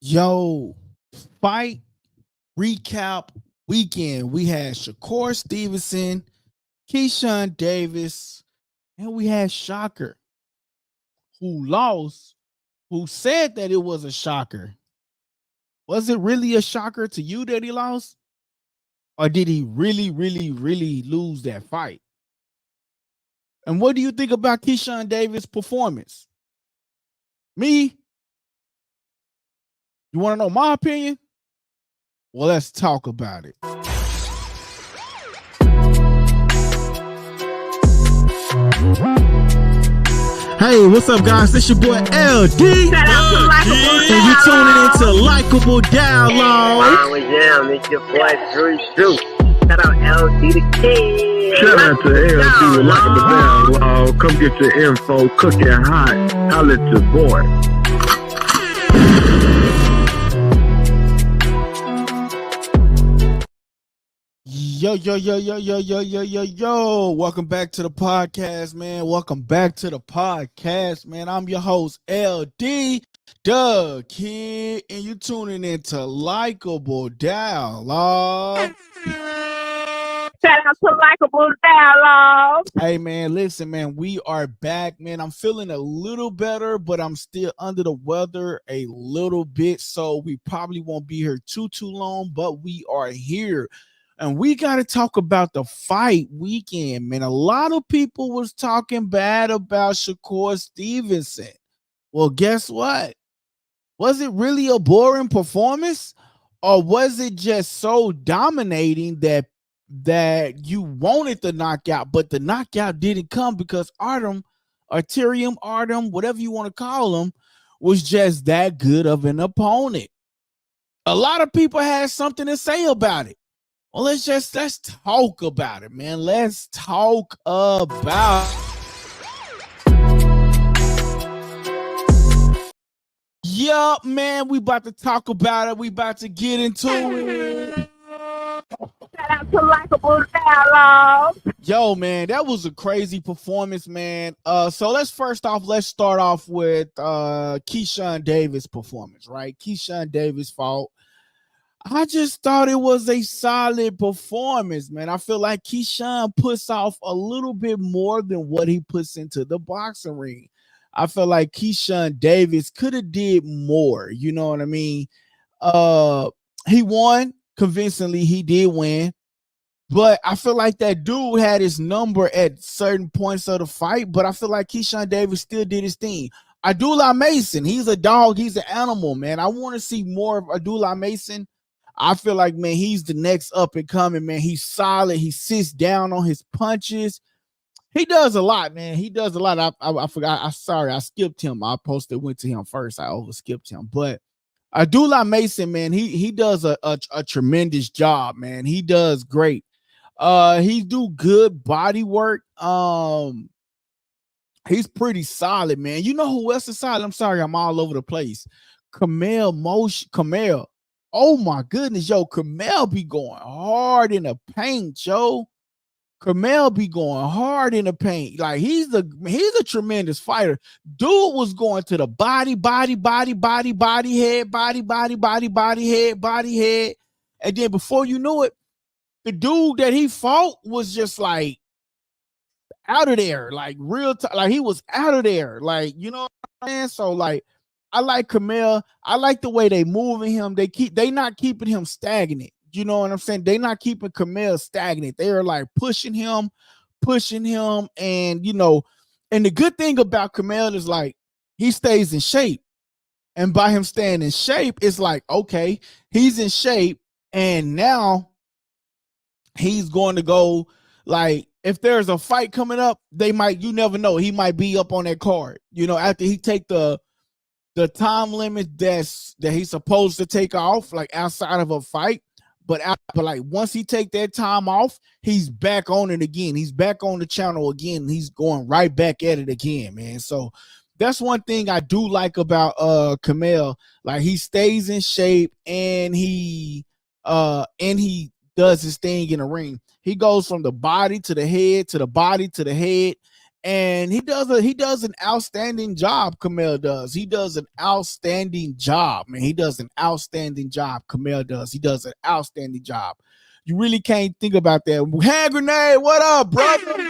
Yo, fight recap weekend. We had Shakur Stevenson, Kesan Davis, and we had Shocker, who lost, who said that it was a shocker. Was it really a shocker to you that he lost? Or did he really lose that fight? And what do you think about Kesan Davis' performance? Me? You want to know my opinion? Well, let's talk about it. Hey, what's up, guys? This your boy LD. Shout out to Likeable And you tuning into Likeable Dialogue. It's your boy Drew. Shout out LD the King. Shout out to LD with Likeable Dialogue. Come get your info cooking hot. Holla at your boy. Yo. Welcome back to the podcast, man. I'm your host, LD, the Kid, and you tuning into Likeable Dialogue. Shout out to Likeable Dialogue. Hey, man, listen, man, we are back, man. I'm feeling a little better, but I'm still under the weather a little bit, so we probably won't be here too long, but we are here. And we got to talk about the fight weekend, man. A lot of people was talking bad about Shakur Stevenson. Well, guess what? Was it really a boring performance? Or was it just so dominating that you wanted the knockout, but the knockout didn't come because Arum, whatever you want to call him, was just that good of an opponent? A lot of people had something to say about it. Well, let's talk about it, man. Let's talk about Yup, man. We about to talk about it. We about to get into it. Shout out to Likeable Dialogue. Yo, man, that was a crazy performance, man. So let's start off with Kesan Davis' performance, right? Kesan Davis fought. I just thought it was a solid performance, man. I feel like Keshon puts off a little bit more than what he puts into the boxing ring. I feel like Kesan Davis could have did more. You know what I mean? He won convincingly. He did win. But I feel like that dude had his number at certain points of the fight. But I feel like Kesan Davis still did his thing. Abdullah Mason, he's a dog. He's an animal, man. I want to see more of Abdullah Mason. I feel like, man, he's the next up and coming, man. He's solid. He sits down on his punches. He does a lot, man. He does a lot. I forgot. I skipped him. I went to him first. I overskipped him. But Abdullah Mason, man, he does a tremendous job, man. He does great. He do good body work. He's pretty solid, man. You know who else is solid? I'm sorry, I'm all over the place. Kamaal. Oh my goodness, yo, Kamaal be going hard in the paint, yo. Kamaal be going hard in the paint. Like he's a tremendous fighter. Dude was going to the body, head. And then before you knew it, the dude that he fought was just like out of there, like like he was out of there. Like, you know what I'm saying? So like I like Kamaal. I like the way they moving him. They not keeping him stagnant. You know what I'm saying? They not keeping Kamaal stagnant. They are like pushing him, and you know, and the good thing about Kamaal is like he stays in shape. And by him staying in shape, it's like, okay, he's in shape, and now he's going to go, like, if there's a fight coming up, you never know. He might be up on that card. You know, after he take the time limit that he's supposed to take off, like outside of a fight, but like once he take that time off, he's back on it again. He's back on the channel again. He's going right back at it again, man. So that's one thing I do like about Kamaal. Like he stays in shape and he does his thing in the ring. He goes from the body to the head, to the body to the head, And he does an outstanding job. Kamaal does. He does an outstanding job, man. He does an outstanding job. Kamaal does. He does an outstanding job. You really can't think about that. Hand Grenade, what up, brother?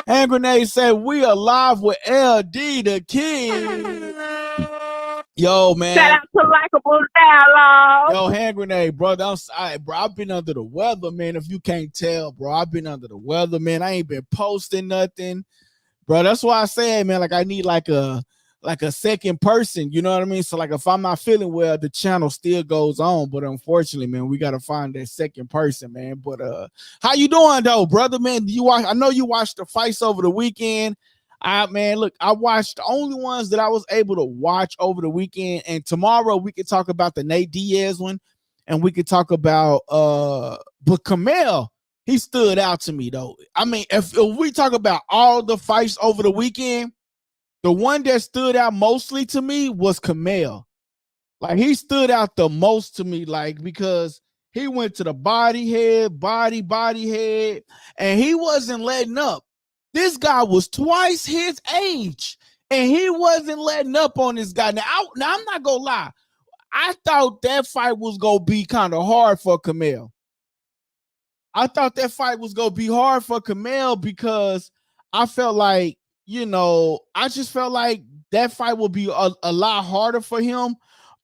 Hand Grenade said we are live with LD the King. Yo, man. Shout out to Likeable Dialogue. Yo, Hand Grenade, brother. I'm sorry, bro. I've been under the weather, man. If you can't tell, bro, I've been under the weather, man. I ain't been posting nothing, bro. That's why I say, man, like I need like a second person. You know what I mean? So like if I'm not feeling well, the channel still goes on. But unfortunately, man, we gotta find that second person, man. But how you doing though, brother, man? I know you watched the fights over the weekend. Look, I watched the only ones that I was able to watch over the weekend, and tomorrow we could talk about the Nate Diaz one, and we could talk about but Kamaal, he stood out to me though. I mean, if we talk about all the fights over the weekend, the one that stood out mostly to me was Kamaal. Like he stood out the most to me, like because he went to the body head, and he wasn't letting up. This guy was twice his age, and he wasn't letting up on this guy. Now I'm not gonna lie. I thought that fight was gonna be kind of hard for Kamaal. I thought that fight was gonna be hard for Kamaal because I felt like, I just felt like that fight would be a lot harder for him,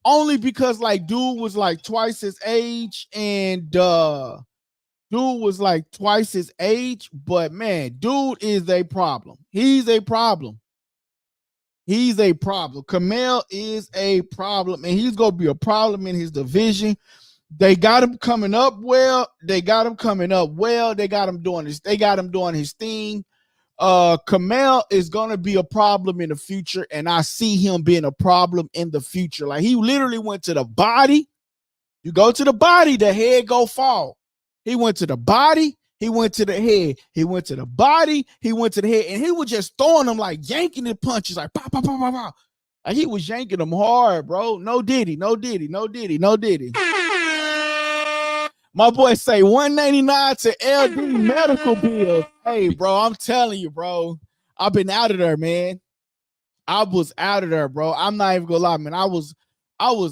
only because like dude was like twice his age, and dude was like twice his age, but man, dude is a problem. He's a problem. Kamaal is a problem, and he's going to be a problem in his division. They got him coming up well. They got him doing this. They got him doing his thing. Kamaal is going to be a problem in the future, and I see him being a problem in the future. Like he literally went to the body. You go to the body, the head go fall. He went to the body, he went to the head, he went to the body, he went to the head, and he was just throwing them like yanking the punches, like pow, pow, pow, pow, pow. Like he was yanking them hard, bro. No diddy. My boy say 199 to LD medical bills. Hey, bro, I'm telling you, bro. I've been out of there, man. I was out of there, bro. I'm not even gonna lie, man. I was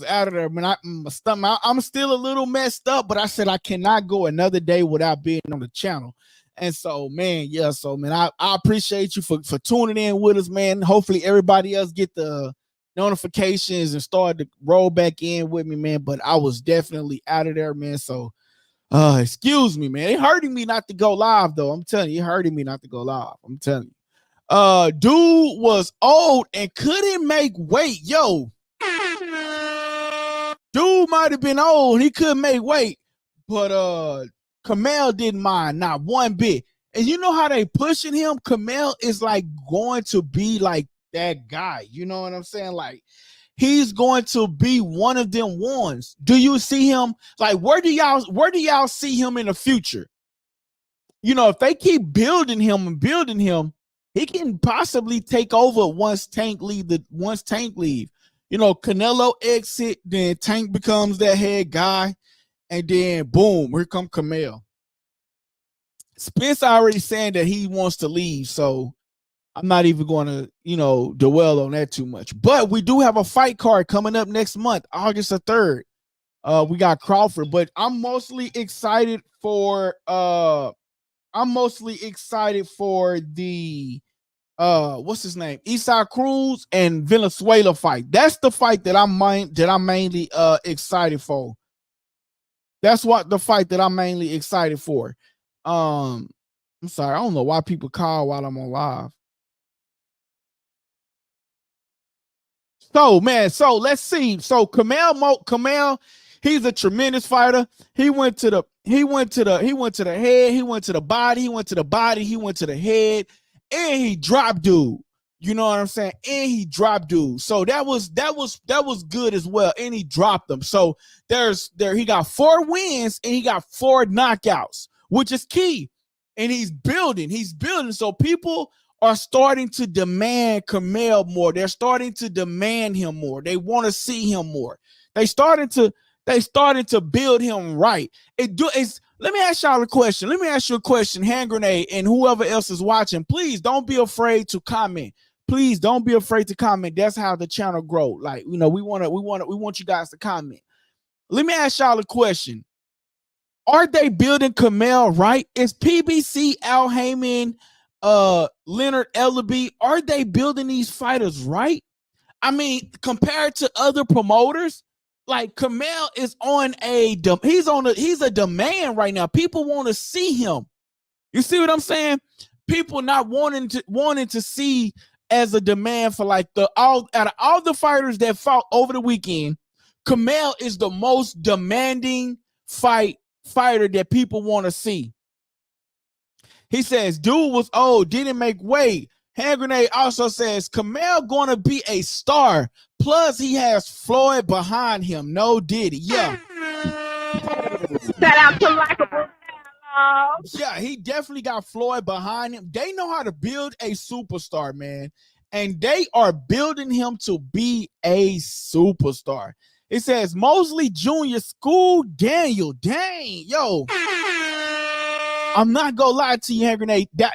out of there, man. I'm still a little messed up, but I said I cannot go another day without being on the channel. And so, man, I appreciate you for tuning in with us, man. Hopefully everybody else get the notifications and start to roll back in with me, man. But I was definitely out of there, man. So excuse me, man. It hurting me not to go live, though. I'm telling you, it hurting me not to go live. I'm telling you. Dude was old and couldn't make weight. Yo. Dude might have been old. He couldn't make weight. But Kamaal didn't mind, not one bit. And you know how they pushing him? Kamaal is like going to be like that guy. You know what I'm saying? Like he's going to be one of them ones. Do you see him? Like where do y'all see him in the future? If they keep building him, he can possibly take over once Tank leave. Canelo exit, then Tank becomes that head guy, and then boom, here come Kamaal. Spence already saying that he wants to leave, so I'm not even going to, dwell on that too much. But we do have a fight card coming up next month, August the 3rd. We got Crawford, but I'm mostly excited for the what's his name? Isaac Cruz and Venezuela fight. That's the fight that I'm mainly excited for. That's what the fight that I'm mainly excited for. I'm sorry, I don't know why people call while I'm on live. So let's see. So Kamaal, he's a tremendous fighter. He went to the head, he went to the body, he went to the head. And he dropped dude. You know what I'm saying? And he dropped dude. So that was good as well. And he dropped them. So he got 4 wins and he got 4 knockouts, which is key. And he's building. So people are starting to demand Kamaal more. They're starting to demand him more. They want to see him more. They started to build him right. Let me ask y'all a question. Let me ask you a question, Hand Grenade, and whoever else is watching. Please don't be afraid to comment. Please don't be afraid to comment. That's how the channel grow. Like, we want you guys to comment. Let me ask y'all a question. Are they building Kamaal right? Is PBC, Al Heyman, Leonard Ellaby, are they building these fighters right? I mean, compared to other promoters, like Kamaal is on he's a demand right now. People want to see him. You see what I'm saying? People not wanting to see as a demand for like out of all the fighters that fought over the weekend, Kamaal is the most demanding fighter that people want to see. He says, dude was old, didn't make weight. Hand Grenade also says, Kamaal gonna be a star. Plus, he has Floyd behind him. No Diddy. Yeah. Shout out to likeableDialogue. Yeah, he definitely got Floyd behind him. They know how to build a superstar, man. And they are building him to be a superstar. It says, Mosley Jr. School Daniel. Dang, yo. I'm not gonna lie to you, Hand Grenade. That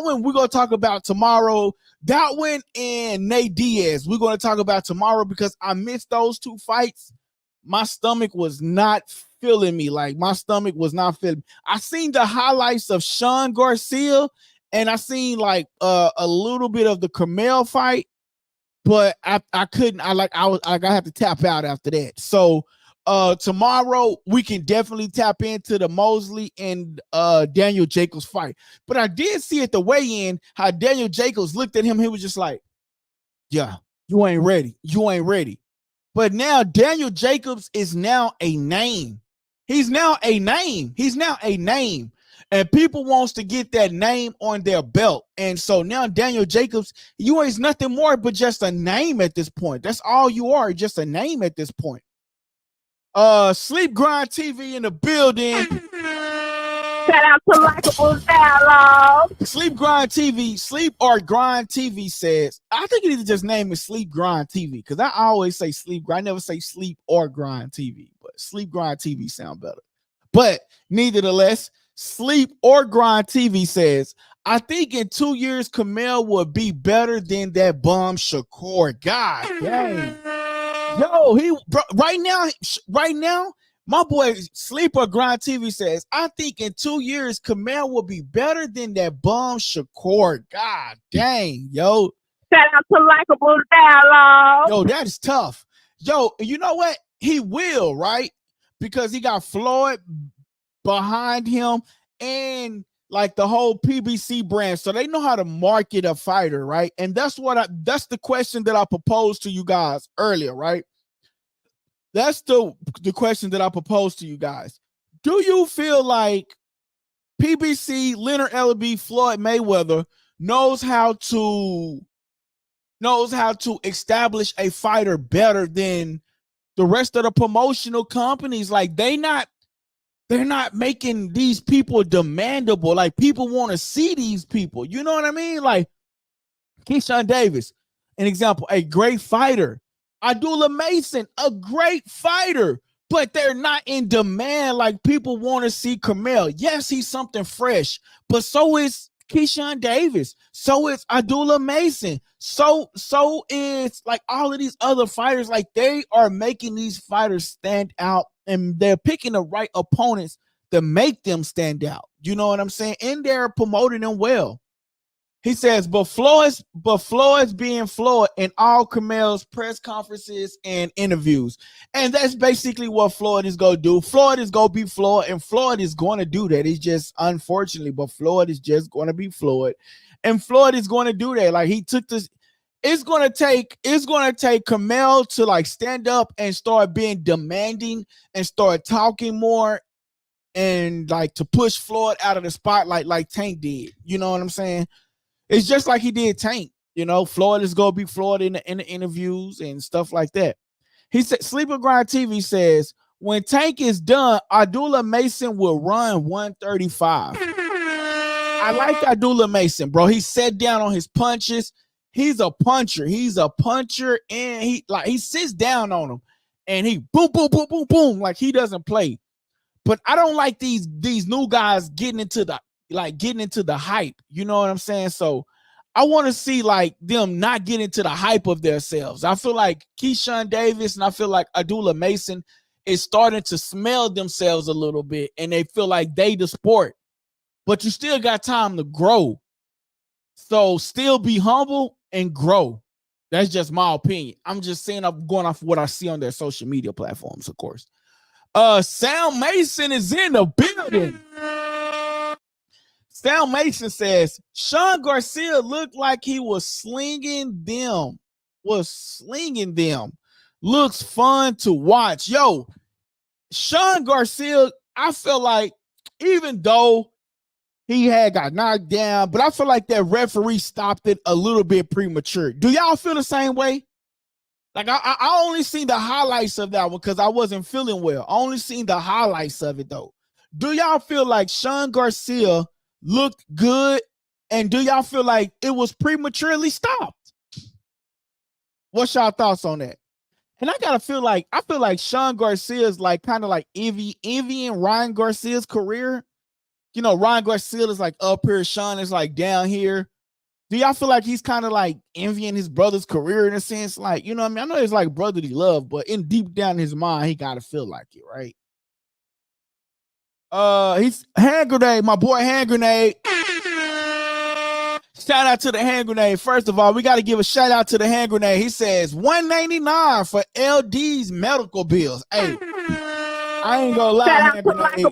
one we're gonna talk about tomorrow. That one and Nate Diaz, we're gonna talk about tomorrow because I missed those two fights. My stomach was not feeling me. Like my stomach was not feeling me. I seen the highlights of Shawn Garcia and I seen like a little bit of the Kamaal fight, but I couldn't. I had to tap out after that. So tomorrow we can definitely tap into the Mosley and Daniel Jacobs fight. But I did see at the weigh-in how Daniel Jacobs looked at him. He was just like, yeah, you ain't ready. You ain't ready. But now Daniel Jacobs is now a name. He's now a name. He's now a name. And people wants to get that name on their belt. And so now Daniel Jacobs, you ain't nothing more but just a name at this point. That's all you are, just a name at this point. Sleep Grind TV in the building. Shout out to likeableDialogue. Sleep Grind TV, Sleep or Grind TV says, I think you need to just name it Sleep Grind TV because I always say Sleep Grind. I never say Sleep or Grind TV, but Sleep Grind TV sound better. But nevertheless, Sleep or Grind TV says, I think in 2 years, Kamaal will be better than that bum Shakur. God dang. Yo, right now, my boy Sleep or Grind TV says, I think in 2 years, Kamaal will be better than that bum Shakur. God dang, yo. Shout out to likeableDialogue. Yo, that is tough. Yo, you know what? He will, right? Because he got Floyd behind him and like the whole PBC brand. So they know how to market a fighter, right? And that's the question that I proposed to you guys earlier, right? That's the question that I proposed to you guys. Do you feel like PBC, Leonard Ellaby, Floyd Mayweather knows how to establish a fighter better than the rest of the promotional companies? Like they're not making these people demandable. Like people want to see these people. You know what I mean? Like Kesan Davis, an example, a great fighter. Abdullah Mason, a great fighter, but they're not in demand like people want to see Kamaal. Yes, he's something fresh, but so is Kesan Davis. So is Abdullah Mason. So is like all of these other fighters. Like they are making these fighters stand out and they're picking the right opponents to make them stand out. You know what I'm saying? And they're promoting them well. He says, but Floyd's being Floyd in all Kamaal's press conferences and interviews. And that's basically what Floyd is going to do. Floyd is going to be Floyd, and Floyd is going to do that. It's just unfortunately, but Floyd is just going to be Floyd. And Floyd is going to do that. Like he took this. It's going to take Kamaal to like stand up and start being demanding and start talking more and like to push Floyd out of the spotlight like Tank did. You know what I'm saying? It's just like he did Tank. You know, Floyd is going to be Floyd in the interviews and stuff like that. He said, Sleeper Grind TV says, when Tank is done, Abdullah Mason will run 135. I like Abdullah Mason, bro. He sat down on his punches. He's a puncher. And he sits down on them and he boom, boom, boom, boom, boom. Like he doesn't play. But I don't like these new guys getting into the hype. You know what I'm saying? So I want to see like them not get into the hype of themselves. I feel like Kesan Davis and I feel like Abdullah Mason is starting to smell themselves a little bit, and they feel like they the sport. But you still got time to grow. So still be humble and grow. That's just my opinion. I'm just saying I'm going off what I see on their social media platforms, of course. Sam Mason is in the building. Sam Mason says, Shawn Garcia looked like he was slinging them. Looks fun to watch. Yo, Shawn Garcia, I feel like even though he had got knocked down, but I feel like that referee stopped it a little bit premature. Do y'all feel the same way? Like I only seen the highlights of that one because I wasn't feeling well. I only seen the highlights of it though. Do y'all feel like Shawn Garcia looked good? And do y'all feel like it was prematurely stopped? What's y'all thoughts on that? And I feel like Shawn Garcia is like kind of like envying Ryan Garcia's career. You know, Ryan Garcia is like up here, Shawn is like down here. Do y'all feel like he's kind of like envying his brother's career in a sense? Like, you know what I mean? I know it's like brotherly love, but in deep down in his mind, he gotta feel like it, right? He's hand grenade, my boy hand grenade. Shout out to the hand grenade. First of all, we got to give a shout out to the hand grenade. He says $199 for LD's medical bills. Hey, I ain't gonna lie, hand grenade.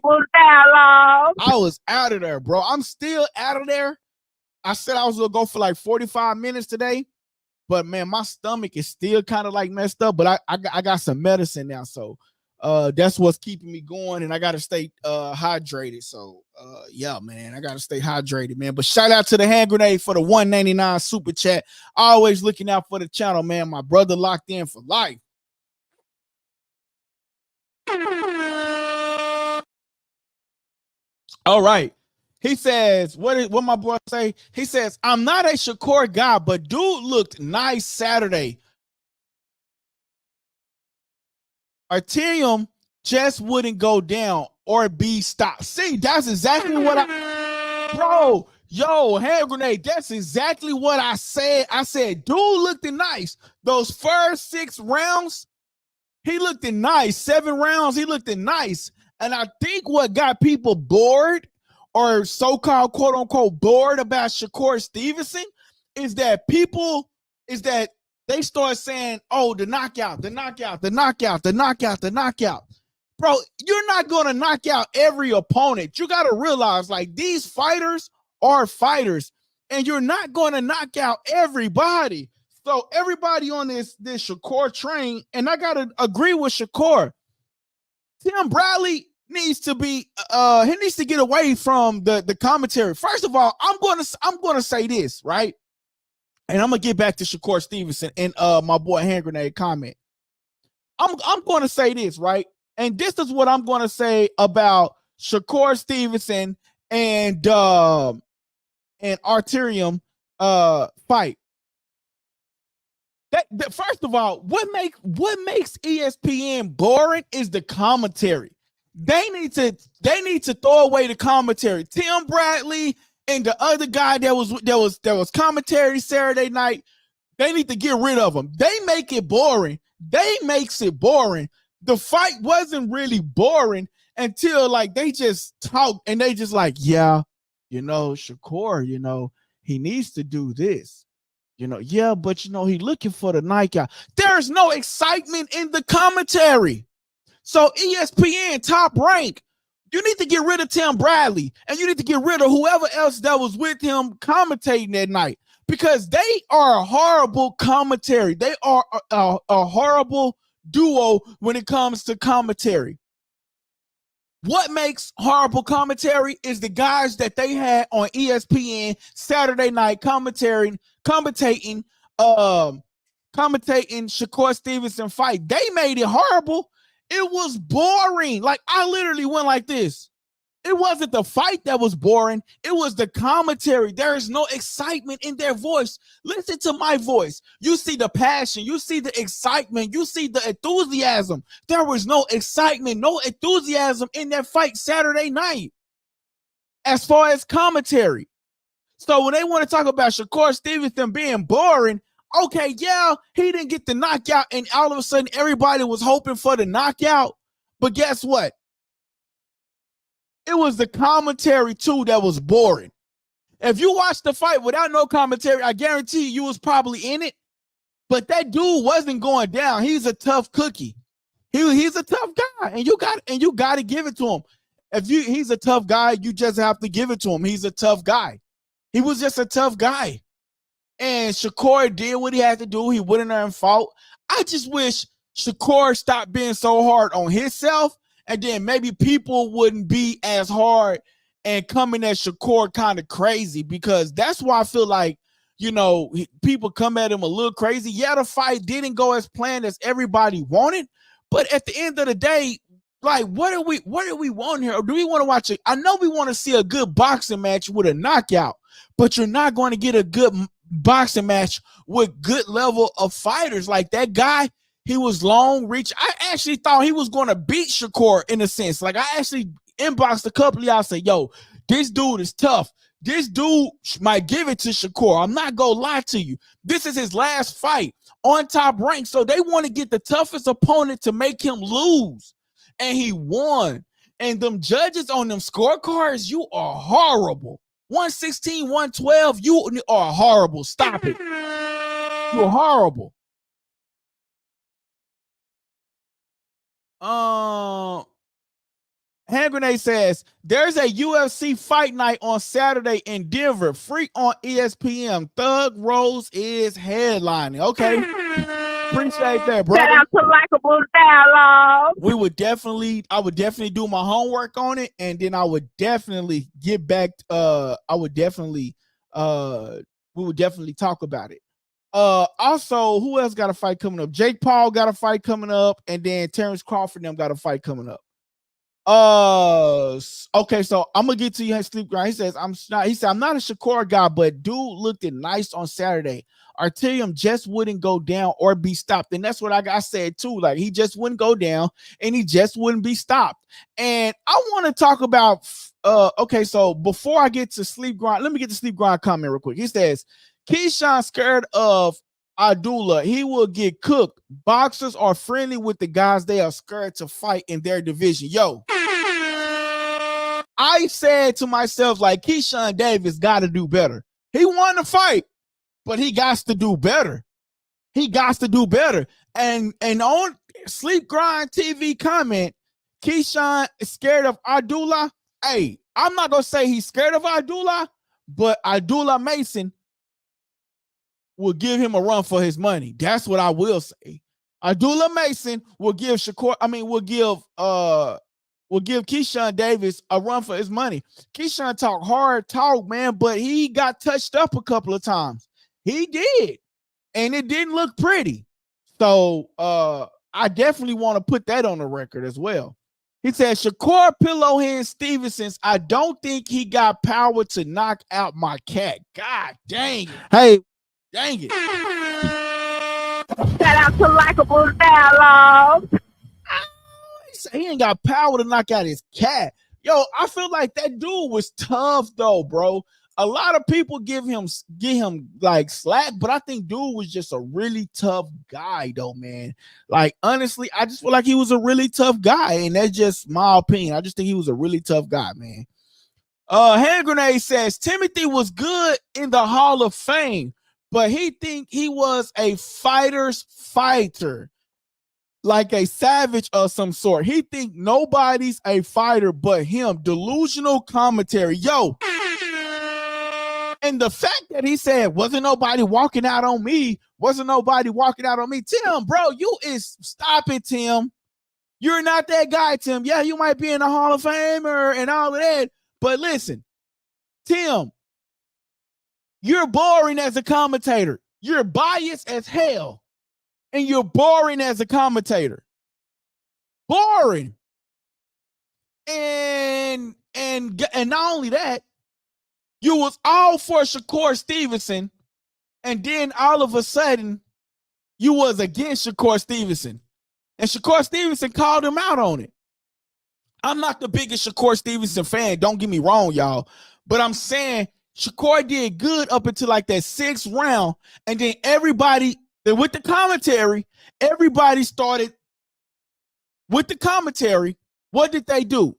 I was out of there, bro. I'm still out of there. I said I was gonna go for like 45 minutes today, but man, my stomach is still kind of like messed up. But I got some medicine now, so that's what's keeping me going, and I gotta stay hydrated. So yeah, man, I gotta stay hydrated, man. But shout out to the hand grenade for the $199 super chat. Always looking out for the channel, man. My brother locked in for life. All right. He says, what my boy say? He says, I'm not a Shakur guy, but dude looked nice Saturday. Arterium just wouldn't go down or be stopped. See, that's exactly what bro, yo, hand grenade, that's exactly what I said. I said, dude looked nice. Those first 6 rounds, he looked nice. 7 rounds, he looked nice. And I think what got people bored or so-called quote-unquote bored about Shakur Stevenson is that they start saying, oh, the knockout. Bro, you're not going to knock out every opponent. You got to realize, like, these fighters are fighters, and you're not going to knock out everybody. So everybody on this Shakur train, and I got to agree with Shakur, Tim Bradley needs to be he needs to get away from the commentary. First of all, I'm gonna say this, right? And I'm gonna get back to Shakur Stevenson and my boy hand grenade comment. I'm gonna say this, right? And this is what I'm gonna say about Shakur Stevenson and Arterium fight. That first of all, what makes ESPN boring is the commentary. They need to throw away the commentary. Tim Bradley and the other guy that was commentary Saturday night, they need to get rid of them. They make it boring. Makes it boring. The fight wasn't really boring until like they just talk and they just like, yeah, you know, Shakur, you know, he needs to do this. You know, yeah, but you know, he looking for the knockout. There's no excitement in the commentary. So ESPN top rank, you need to get rid of Tim Bradley and you need to get rid of whoever else that was with him commentating that night because they are a horrible commentary. They are a horrible duo when it comes to commentary. What makes horrible commentary is the guys that they had on ESPN Saturday night commentating Shakur Stevenson fight. They made it horrible. It was boring. Like I literally went like this. It wasn't the fight that was boring. It was the commentary. There is no excitement in their voice. Listen to my voice. You see the passion. You see the excitement. You see the enthusiasm. There was no excitement, no enthusiasm in that fight Saturday night as far as commentary. So when they want to talk about Shakur Stevenson being boring, okay, yeah, he didn't get the knockout, and all of a sudden everybody was hoping for the knockout. But guess what? It was the commentary, too, that was boring. If you watched the fight without no commentary, I guarantee you was probably in it. But that dude wasn't going down. He's a tough cookie. He's a tough guy, and you got to give it to him. He's a tough guy, you just have to give it to him. He's a tough guy. He was just a tough guy. And Shakur did what he had to do. He went in there and fought. I just wish Shakur stopped being so hard on himself, and then maybe people wouldn't be as hard and coming at Shakur kind of crazy, because that's why I feel like, people come at him a little crazy. Yeah, the fight didn't go as planned as everybody wanted, but at the end of the day, like, what do we want here? Or do we want to watch it? I know we want to see a good boxing match with a knockout, but you're not going to get a good boxing match with good level of fighters. Like that guy, he was long reach. I actually thought he was going to beat Shakur in a sense. Like I actually inboxed a couple of y'all, say, yo, this dude is tough. This dude might give it to Shakur. I'm not going to lie to you. This is his last fight on Top Rank. So they want to get the toughest opponent to make him lose. And he won. And them judges on them scorecards, you are horrible. 116, 112, you are horrible. Stop it. You're horrible. Hand Grenade says, there's a UFC fight night on Saturday in Denver, free on ESPN. Thug Rose is headlining. Okay. Appreciate that, bro. Shout out to Likeable Dialogue. I would definitely do my homework on it, and then I would definitely get back. We would definitely talk about it. Also, who else got a fight coming up? Jake Paul got a fight coming up, and then Terrence Crawford and them got a fight coming up. Okay, so I'm gonna get to you, Sleep Grind. He said, I'm not a Shakur guy, but dude looked nice on Saturday. Artyom just wouldn't go down or be stopped. And that's what I said too. Like, he just wouldn't go down and he just wouldn't be stopped. And I want to talk about, okay, so before I get to Sleep Grind, let me get to Sleep Grind comment real quick. He says, Keshon scared of Adulla. He will get cooked. Boxers are friendly with the guys they are scared to fight in their division. Yo, I said to myself, like, Kesan Davis got to do better. He won the fight, but he got to do better. He got to do better. And on Sleep Grind TV comment, Keshon is scared of Adulla. Hey, I'm not going to say he's scared of Adulla, but Abdullah Mason will give him a run for his money. That's what I will say. Abdullah Mason will give Kesan Davis a run for his money. Keshon talk hard talk, man, but he got touched up a couple of times. He did, and it didn't look pretty. So I definitely want to put that on the record as well. He said, Shakur Pillowhand Stevenson's, I don't think he got power to knock out my cat. God dang it. Hey, dang it. Shout out to Likeable Dialogue. He ain't got power to knock out his cat. Yo, I feel like that dude was tough though, bro. A lot of people give him like slack, but I think dude was just a really tough guy though, man. Like, honestly, I just feel like he was a really tough guy, and that's just my opinion. I just think he was a really tough guy, man. Hand Grenade says Timothy was good in the Hall of Fame, but he think he was a fighter's fighter, like a savage of some sort. He think nobody's a fighter but him. Delusional commentary. Yo. And the fact that he said, wasn't nobody walking out on me. Tim, bro, stop it, Tim. You're not that guy, Tim. Yeah, you might be in the Hall of Fame and all of that. But listen, Tim, you're boring as a commentator. You're biased as hell. And you're boring as a commentator. Boring. And And not only that, you was all for Shakur Stevenson, and then all of a sudden, you was against Shakur Stevenson. And Shakur Stevenson called him out on it. I'm not the biggest Shakur Stevenson fan, don't get me wrong, y'all. But I'm saying Shakur did good up until like that 6th round. And then everybody, with the commentary, everybody started with the commentary. What did they do?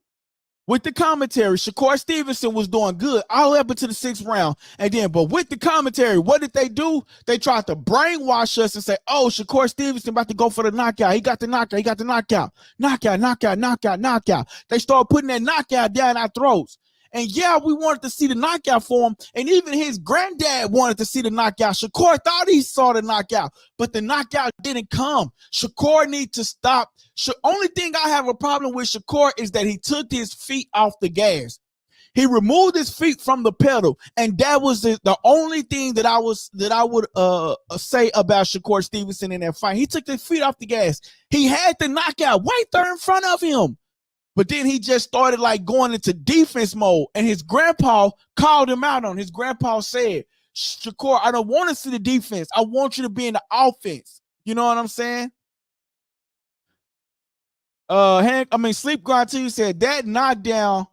With the commentary, Shakur Stevenson was doing good all up until the 6th round. And then, but with the commentary, what did they do? They tried to brainwash us and say, oh, Shakur Stevenson about to go for the knockout. He got the knockout. He got the knockout. Knockout. They started putting that knockout down our throats. And yeah, we wanted to see the knockout for him. And even his granddad wanted to see the knockout. Shakur thought he saw the knockout, but the knockout didn't come. Shakur needs to stop. Only thing I have a problem with Shakur is that he took his feet off the gas. He removed his feet from the pedal, and that was the only thing that I would say about Shakur Stevenson in that fight. He took his feet off the gas. He had the knockout right there in front of him. But then he just started like going into defense mode, and his grandpa called him out on. His grandpa said, Shakur, I don't want to see the defense. I want you to be in the offense. You know what I'm saying? Sleep Grind 2 said that knockdown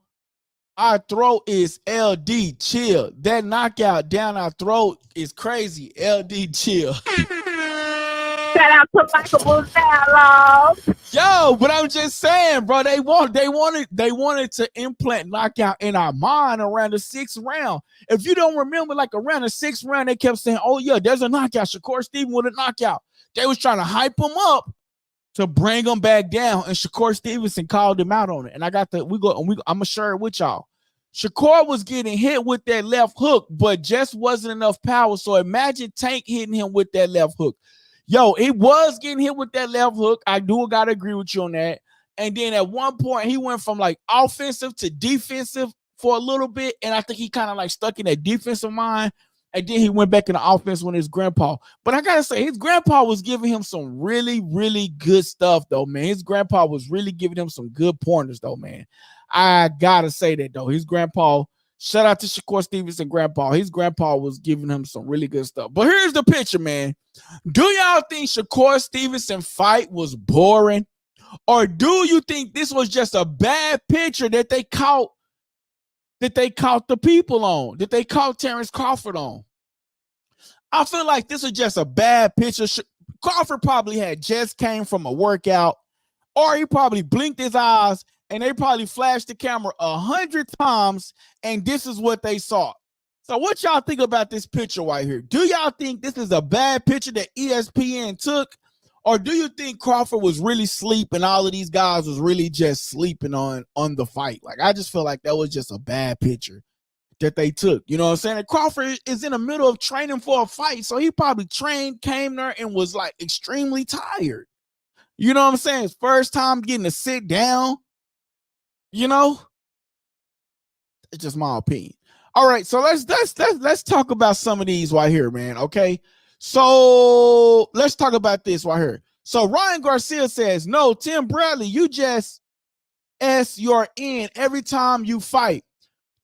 our throat is LD chill. That knockout down our throat is crazy. LD chill. Shout out to likeableDialogue. Yo, but I'm just saying, bro, they wanted to implant knockout in our mind around the 6th round. If you don't remember, like around the 6th round, they kept saying, oh yeah, there's a knockout. Shakur Stevenson with a knockout. They was trying to hype him up to bring him back down, and Shakur Stevenson called him out on it. And I'm gonna share it with y'all. Shakur was getting hit with that left hook, but just wasn't enough power. So imagine Tank hitting him with that left hook. Yo, it was getting hit with that left hook. I do gotta agree with you on that. And then at one point, he went from like offensive to defensive for a little bit, and I think he kind of like stuck in that defensive mind. And then he went back in the offense with his grandpa. But I gotta say, his grandpa was giving him some really, really good stuff, though, man. His grandpa was really giving him some good pointers, though, man. I gotta say that, though. His grandpa, shout out to Shakur Stevenson grandpa. His grandpa was giving him some really good stuff. But here's the picture, man. Do y'all think Shakur Stevenson fight was boring? Or do you think this was just a bad picture that they caught the people on, that they caught Terrence Crawford on? I feel like this is just a bad picture. Crawford probably had just came from a workout, or he probably blinked his eyes and they probably flashed the camera 100 times, and this is what they saw. So what y'all think about this picture right here? Do y'all think this is a bad picture that ESPN took? Or do you think Crawford was really asleep and all of these guys was really just sleeping on the fight? Like, I just feel like that was just a bad picture that they took. You know what I'm saying? And Crawford is in the middle of training for a fight, so he probably came there and was like extremely tired. You know what I'm saying? His first time getting to sit down, you know? It's just my opinion. All right, so let's talk about some of these right here, man. Okay. So let's talk about this right here. So Ryan Garcia says, no, Tim Bradley, you just you're in every time you fight.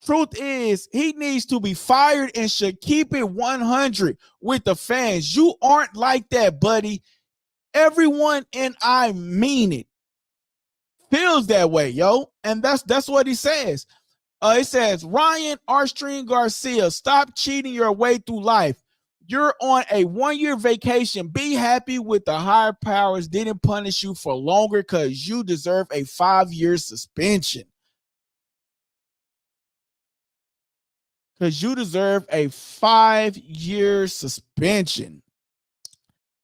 Truth is, he needs to be fired and should keep it 100 with the fans. You aren't like that, buddy. Everyone, and I mean it, feels that way, yo. And that's what he says. It says, Ryan Arstring Garcia, stop cheating your way through life. You're on a 1-year vacation. Be happy with the higher powers didn't punish you for longer, because you deserve a 5-year suspension. Because you deserve a 5-year suspension.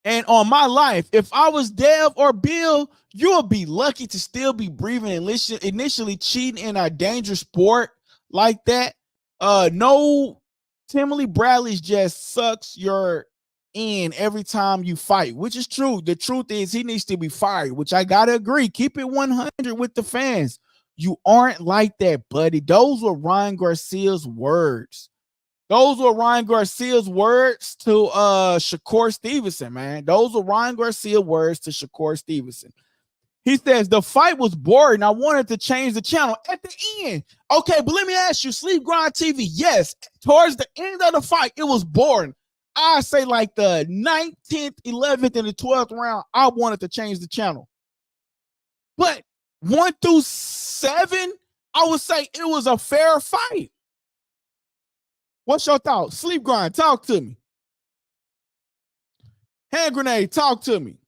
And on my life, if I was Dev or Bill, you would be lucky to still be breathing and initially cheating in a dangerous sport like that. No, Timothy Bradley's just sucks your in every time you fight, which is true. The truth is he needs to be fired, which I gotta agree. Keep it 100 with the fans. You aren't like that, buddy. Those were Ryan Garcia's words. Those were Ryan Garcia's words to Shakur Stevenson, man. Those were Ryan Garcia words to Shakur Stevenson. He says the fight was boring. I wanted to change the channel at the end. Okay, but let me ask you, Sleep Grind TV. Yes, towards the end of the fight, it was boring. I say like the 19th, 11th, and the 12th round, I wanted to change the channel. But 1 through 7, I would say it was a fair fight. What's your thought? Sleep Grind, talk to me. Hand Grenade, talk to me.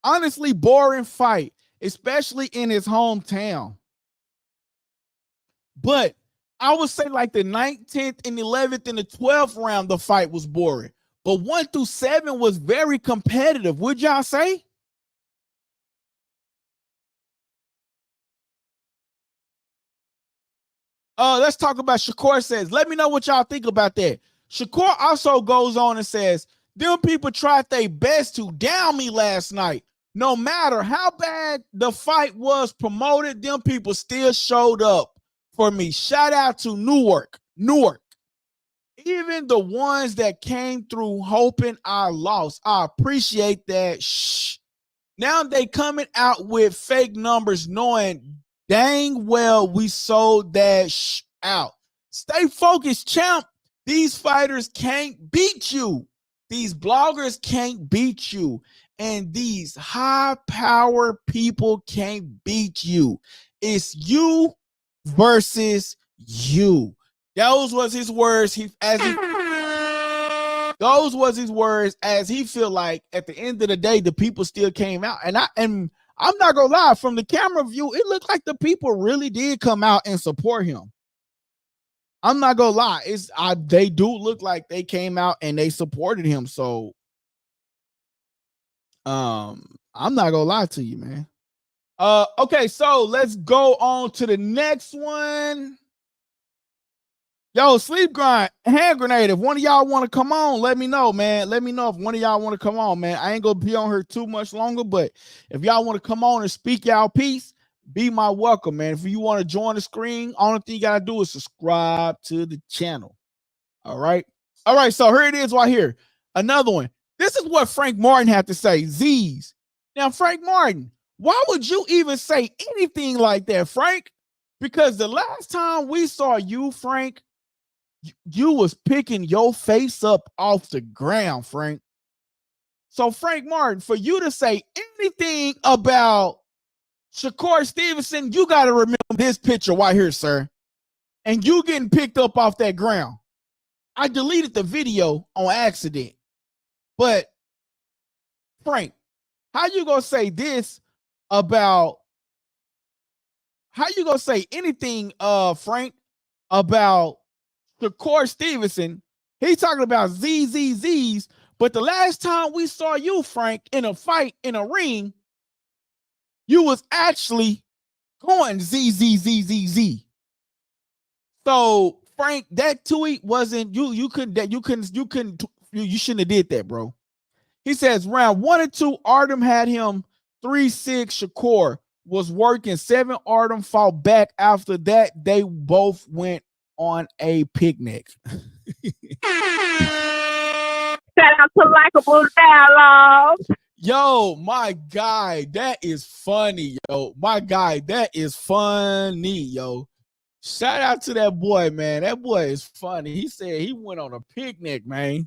Honestly, boring fight, especially in his hometown. But I would say like the 19th and 11th and the 12th round, the fight was boring. But 1 through 7 was very competitive. Would y'all say? Let's talk about Shakur says, let me know what y'all think about that. Shakur also goes on and says, them people tried their best to down me last night. No matter how bad the fight was promoted, them people still showed up for me. Shout out to Newark. Even the ones that came through hoping I lost. I appreciate that. Shh. Now they coming out with fake numbers knowing dang well we sold that out. Stay focused, champ. These fighters can't beat you. These bloggers can't beat you. And these high power people can't beat you. It's you versus you. Those was his words. Those was his words as he feel like at the end of the day, the people still came out. And I'm not gonna lie, from the camera view, it looked like the people really did come out and support him. I'm not gonna lie, they do look like they came out and they supported him. So I'm not gonna lie to you, man. Okay, so let's go on to the next one. Yo, Sleep Grind, Hand Grenade. If one of y'all want to come on, let me know, man. Let me know if one of y'all want to come on, man. I ain't gonna be on here too much longer, but if y'all want to come on and speak y'all piece, be my welcome, man. If you want to join the screen, only thing you gotta do is subscribe to the channel. All right. So here it is right here. Another one. This is what Frank Martin had to say. Z's. Now, Frank Martin, why would you even say anything like that, Frank? Because the last time we saw you, Frank, you was picking your face up off the ground, Frank. So, Frank Martin, for you to say anything about Shakur Stevenson, you got to remember this picture right here, sir. And you getting picked up off that ground. I deleted the video on accident. But, Frank, how you going to say this about, how you going to say anything, Frank, about Shakur Stevenson? He's talking about ZZZs, but the last time we saw you, Frank, in a fight, in a ring, you was actually going ZZZZZ. So, Frank, that tweet wasn't, you shouldn't have did that, bro. He says round 1 and 2, Arum had him 3-6. Shakur was working 7. Arum fought back. After that, they both went on a picnic. Shout out to likeableDialogue. Yo, my guy, that is funny, yo. My guy, that is funny, yo. Shout out to that boy, man. That boy is funny. He said he went on a picnic, man.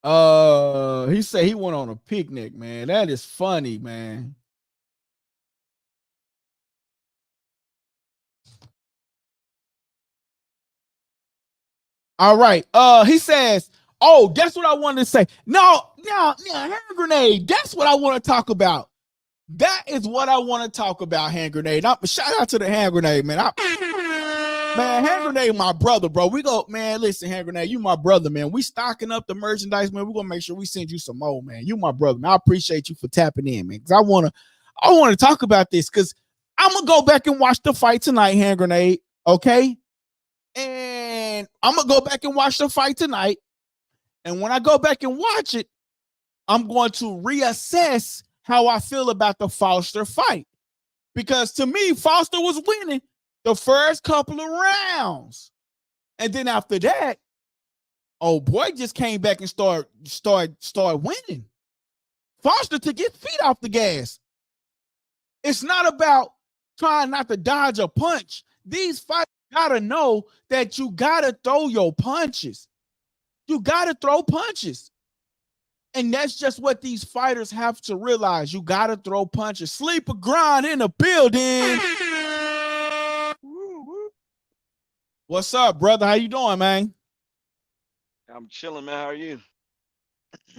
He said he went on a picnic, man. That is funny, man. All right. He says, oh, that's what I wanted to say. No, hand grenade. That's what I want to talk about. That is what I want to talk about, hand grenade. Shout out to the hand grenade, man. Man, hand grenade, my brother, bro. We go, man. Listen, hand grenade, you my brother, man. We stocking up the merchandise, man. We're gonna make sure we send you some more, man. You my brother, man. I appreciate you for tapping in, man. Because I want to talk about this because I'm gonna go back and watch the fight tonight, hand grenade. Okay. And I'm gonna go back and watch the fight tonight. And when I go back and watch it, I'm going to reassess how I feel about the Foster fight. Because to me, Foster was winning the first couple of rounds. And then after that, oh boy just came back and started winning. Foster took his feet off the gas. It's not about trying not to dodge a punch. These fighters gotta know that you gotta throw your punches. You gotta throw punches. And that's just what these fighters have to realize. You gotta throw punches. Sleep or grind in the building. What's up, brother? How you doing, man? I'm chilling, man. How are you?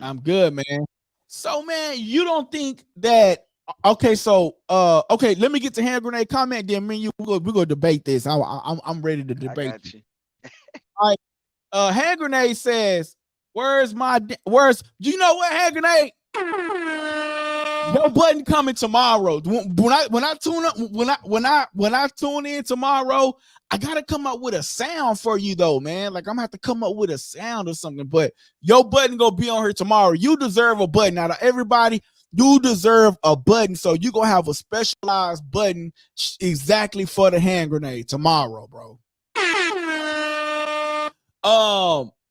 I'm good, man. So, man, you don't think that okay? So, okay, let me get to hand grenade comment. Then me and you we're gonna debate this. I'm ready to debate. I got you. All right. Hand grenade says, "Where's you know what, hand grenade? Your button coming tomorrow. When I tune in tomorrow, I gotta come up with a sound for you though, man. Like I'm gonna have to come up with a sound or something. But your button gonna be on here tomorrow. You deserve a button. Out of everybody, you deserve a button. So you gonna have a specialized button exactly for the hand grenade tomorrow, bro.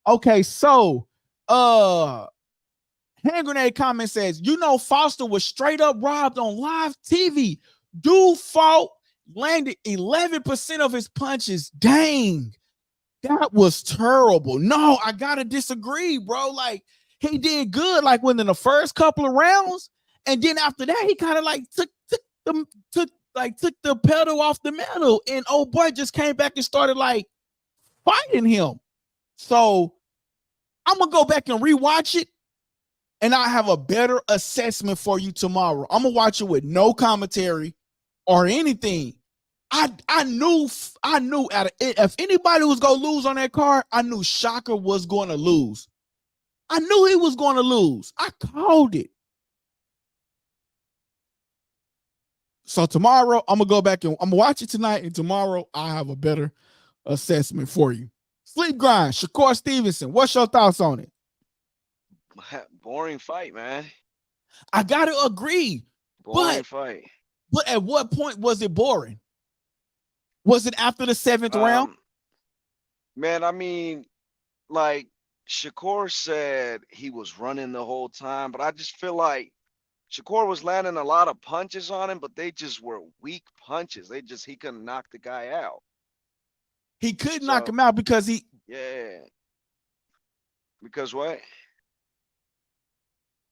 Okay, so hand grenade comment says, you know, Foster was straight up robbed on live TV. Dude fought, landed 11% of his punches. Dang, that was terrible. No, I gotta disagree, bro. Like he did good, like within the first couple of rounds, and then after that, he kind of like took the pedal off the metal, and old boy just came back and started like fighting him. So I'm gonna go back and rewatch it, and I have a better assessment for you tomorrow. I'm gonna watch it with no commentary or anything. I knew if anybody was gonna lose on that card, I knew Shakur was going to lose. I knew he was going to lose. I called it. So tomorrow I'm gonna go back and I'm gonna watch it tonight, and tomorrow I have a better assessment for you. Sleep grind, Shakur Stevenson. What's your thoughts on it? Boring fight, man. I gotta agree. Boring fight. But at what point was it boring? Was it after the 7th round? Man, I mean, like Shakur said he was running the whole time, but I just feel like Shakur was landing a lot of punches on him, but they just were weak punches. He couldn't knock the guy out. He couldn't knock him out because Because what?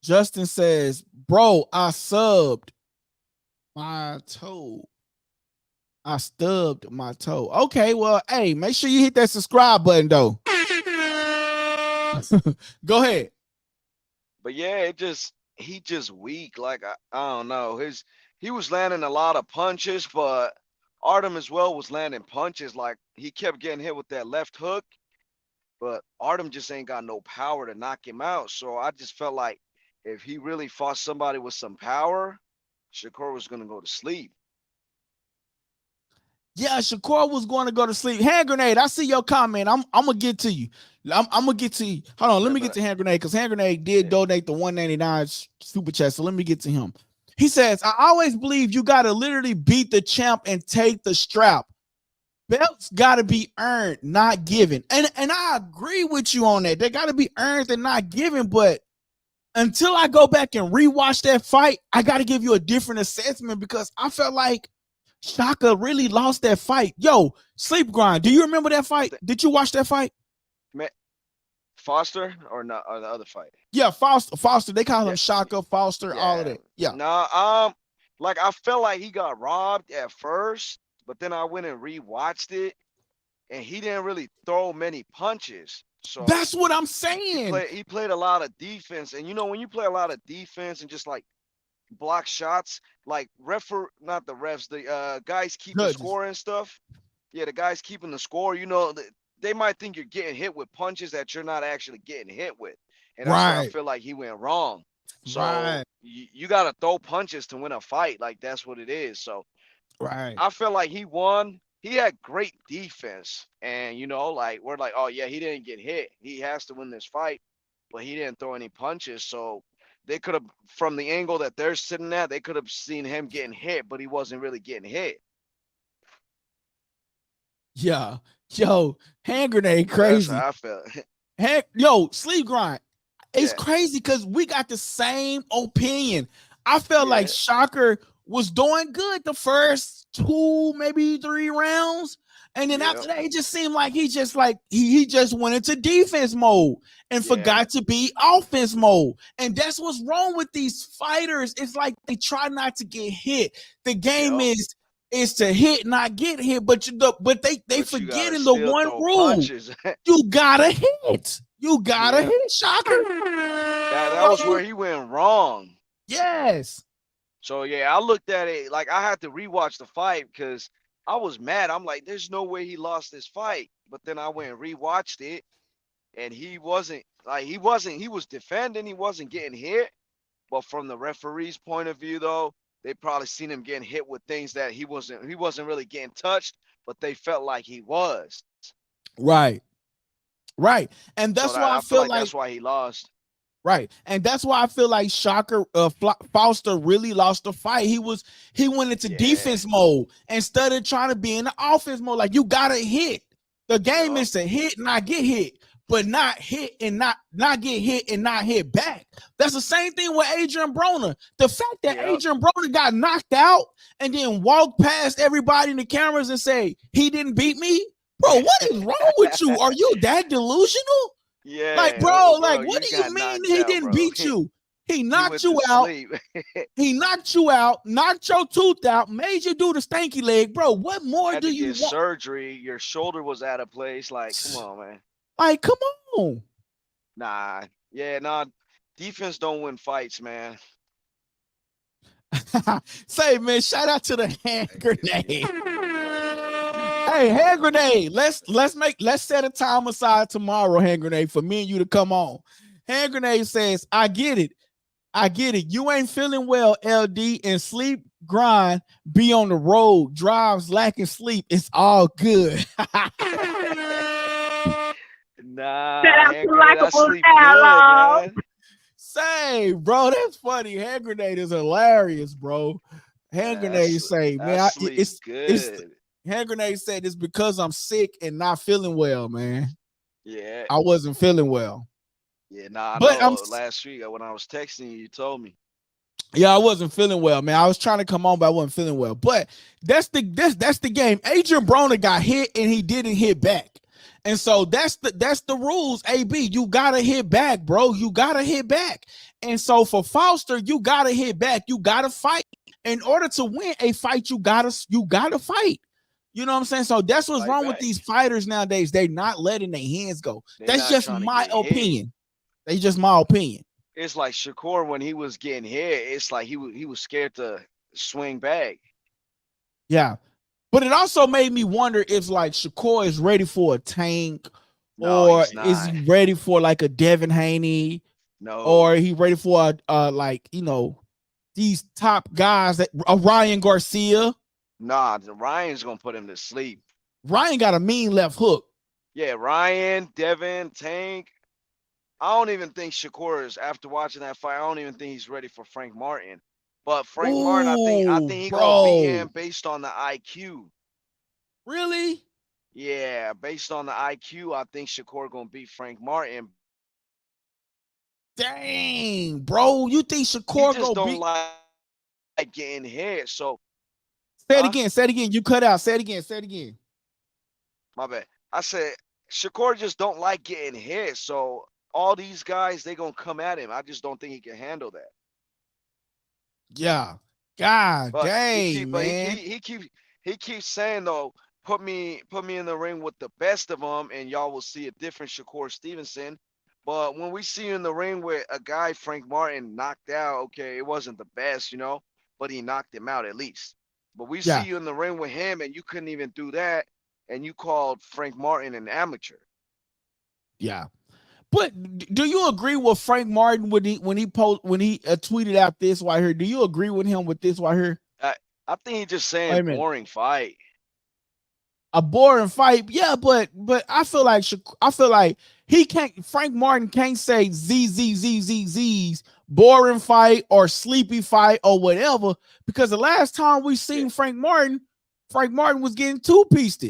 Justin says, bro, I subbed my toe. I stubbed my toe. Okay, well, hey, make sure you hit that subscribe button, though. Go ahead. But yeah, he just weak. Like I don't know. He was landing a lot of punches, but Artem as well was landing punches. Like he kept getting hit with that left hook, but Artem just ain't got no power to knock him out. So I just felt like if he really fought somebody with some power, Shakur was gonna go to sleep. Yeah, Shakur was going to go to sleep. Hand grenade, I see your comment. I'm gonna get to you. I'm gonna get to you. Hold on, let me get to hand grenade because hand grenade did donate the 199 super chat. So let me get to him. He says, I always believe you gotta literally beat the champ and take the strap. Belts gotta be earned, not given. And I agree with you on that. They gotta be earned and not given. But until I go back and rewatch that fight, I gotta give you a different assessment because I felt like Shakur really lost that fight. Yo, sleep grind. Do you remember that fight? Did you watch that fight? Foster or not? Or the other fight? Yeah, Foster. They call him Shakur, Foster, all of that. Yeah. No, like I felt like he got robbed at first, but then I went and rewatched it, and he didn't really throw many punches. So that's what I'm saying. He played a lot of defense, and you know when you play a lot of defense and just like block shots, like not the refs, the guys keep the score and stuff. Yeah, the guys keeping the score, you know, they might think you're getting hit with punches that you're not actually getting hit with. And that's where I feel like he went wrong. So you got to throw punches to win a fight. Like that's what it is. So I feel like he won. He had great defense. And, you know, like we're like, oh, yeah, he didn't get hit. He has to win this fight. But he didn't throw any punches. So they could have, from the angle that they're sitting at, they could have seen him getting hit, but he wasn't really getting hit. Yeah. Yo, hand grenade crazy. That's how I felt. Yo, sleep grind. it's crazy because we got the same opinion. I felt like Shakur was doing good the first 2, maybe 3 rounds. And then after that, it just seemed like he just went into defense mode and forgot to be offense mode. And that's what's wrong with these fighters. It's like they try not to get hit. The game is to hit, not get hit. But they forgetting the one rule. You gotta hit. You gotta hit, Shakur. That was where he went wrong. Yes. So I looked at it like I had to rewatch the fight because I was mad. I'm like, there's no way he lost this fight. But then I went and rewatched it, and he was defending, he wasn't getting hit. But from the referee's point of view, though, they probably seen him getting hit with things that he wasn't really getting touched, but they felt like he was. Right. And that's why I feel like that's why he lost. Right. And that's why I feel like Shakur Foster really lost the fight. He went into defense mode instead of trying to be in the offense mode. Like, you gotta hit. The game is to hit, not get hit, but not hit and not get hit and not hit back. That's the same thing with Adrian Broner. The fact that Adrian Broner got knocked out and then walked past everybody in the cameras and say he didn't beat me, bro. What is wrong with you? Are you that delusional? Yeah, like, bro, like, what do you mean he didn't beat you? He knocked you out. He knocked you out, knocked your tooth out, made you do the stanky leg, bro. What more do you want? Surgery, your shoulder was out of place. Like, come on, man. Like, come on. Nah, defense don't win fights, man. Say, man, shout out to the hand grenade. Hey, hand grenade. Let's set a time aside tomorrow, hand grenade, for me and you to come on. Hand grenade says, I get it. You ain't feeling well, LD, and sleep, grind, be on the road, drives, lacking sleep. It's all good. Shout out to likeableDialogue. Say, bro, that's funny. Hand grenade is hilarious, bro. Hand grenade say, man, it's good. Hand grenade said it's because I'm sick and not feeling well, man. Yeah, I wasn't feeling well. Yeah, I but know. Last week when I was texting you, you told me. Yeah, I wasn't feeling well, man. I was trying to come on, but I wasn't feeling well. But that's the game. Adrian Broner got hit and he didn't hit back. And so that's the rules, AB. You gotta hit back, bro. You gotta hit back. And so for Foster, you gotta hit back. You gotta fight. In order to win a fight, you gotta fight. You know what I'm saying? So that's what's wrong with these fighters nowadays. They're not letting their hands go. That's just my opinion. That's just my opinion. It's like Shakur when he was getting hit. It's like he was scared to swing back. Yeah. But it also made me wonder if like Shakur is ready for a Tank, or is he ready for like a Devin Haney? No. Or he ready for like, you know, these top guys that Ryan Garcia. Nah, Ryan's gonna put him to sleep. Ryan got a mean left hook. Yeah, Ryan, Devin, Tank. I don't even think Shakur is, after watching that fight, I don't even think he's ready for Frank Martin. But Frank Martin, I think he gonna beat him based on the IQ. Really? Yeah, based on the IQ, I think Shakur gonna beat Frank Martin. Dang, bro, you think Shakur just don't like getting hit? So say it again. You cut out. Say it again. My bad. I said Shakur just don't like getting hit. So all these guys, they gonna come at him. I just don't think he can handle that. Yeah. God dang, man. He keeps saying though, put me in the ring with the best of them, and y'all will see a different Shakur Stevenson. But when we see you in the ring with a guy Frank Martin knocked out, okay, it wasn't the best, you know, but he knocked him out at least. But we see you in the ring with him, and you couldn't even do that, and you called Frank Martin an amateur. Yeah. But do you agree with Frank Martin when he tweeted out this right here? Do you agree with him with this right here? I think he's just saying boring fight. A boring fight, yeah, but I feel like he can't. Frank Martin can't say Z's boring fight or sleepy fight or whatever, because the last time we seen Frank Martin was getting two-pieced.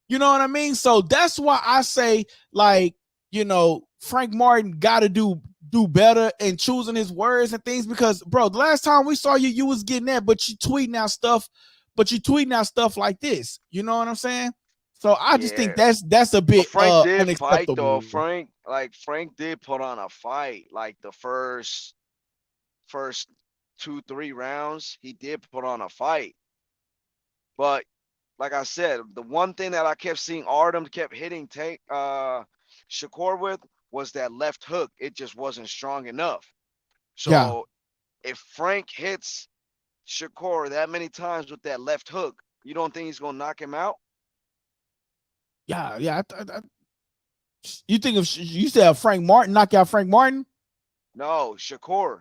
You know what I mean? So that's why I say, like, you know, Frank Martin got to do do better in choosing his words and things? Because, bro, the last time we saw you, you was getting that, but you tweeting out stuff like this. You know what I'm saying? So I just think that's a bit Frank did fight though. unacceptable. Frank did put on a fight. Like the first 2-3 rounds, he did put on a fight. But like I said, the one thing that I kept seeing Artem kept hitting Shakur with was that left hook. It just wasn't strong enough. So if Frank hits Shakur that many times with that left hook, you don't think he's gonna knock him out? Yeah. You think if you said Frank Martin knock out Frank Martin? No, Shakur.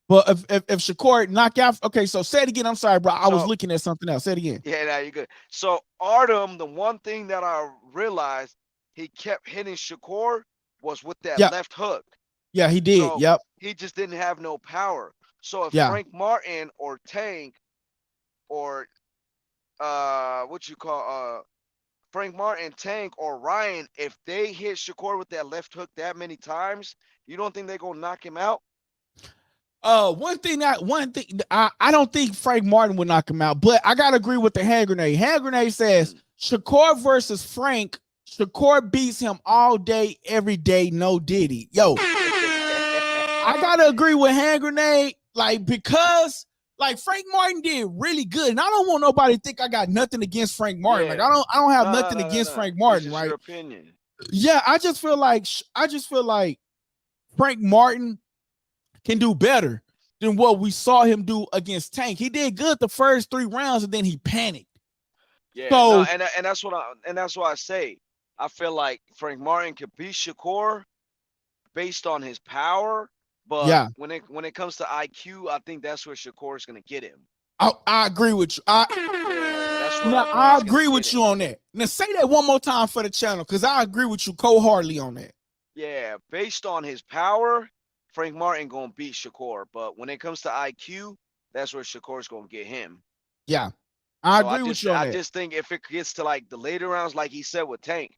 But if Shakur knock out, okay, so say it again. I'm sorry, bro. I was looking at something else. Say it again. Yeah, you're good. So Artem, the one thing that I realized he kept hitting Shakur was with that left hook. Yeah, he did. So yep. He just didn't have no power. So if Frank Martin or Tank or Frank Martin, Tank, or Ryan, if they hit Shakur with that left hook that many times, you don't think they're gonna knock him out? One thing I don't think Frank Martin would knock him out, but I gotta agree with the hand grenade. Hand grenade says Shakur versus Frank. Shakur beats him all day, every day, no Diddy. Yo, I gotta agree with hand grenade, like, because like Frank Martin did really good, and I don't want nobody to think I got nothing against Frank Martin. Like I don't have nothing against Frank Martin, right? Your opinion. Yeah, I just feel like Frank Martin can do better than what we saw him do against Tank. He did good the first 3 rounds, and then he panicked. Yeah, so, and that's why I say I feel like Frank Martin could beat Shakur based on his power, but when it comes to IQ, I think that's where Shakur is gonna get him. I agree with you. I agree with you on that. Now say that one more time for the channel, because I agree with you cold-heartedly on that. Yeah, based on his power, Frank Martin gonna beat Shakur, but when it comes to IQ, that's where Shakur's gonna get him. Yeah, I agree with you on that. I just think if it gets to like the later rounds, like he said with Tank,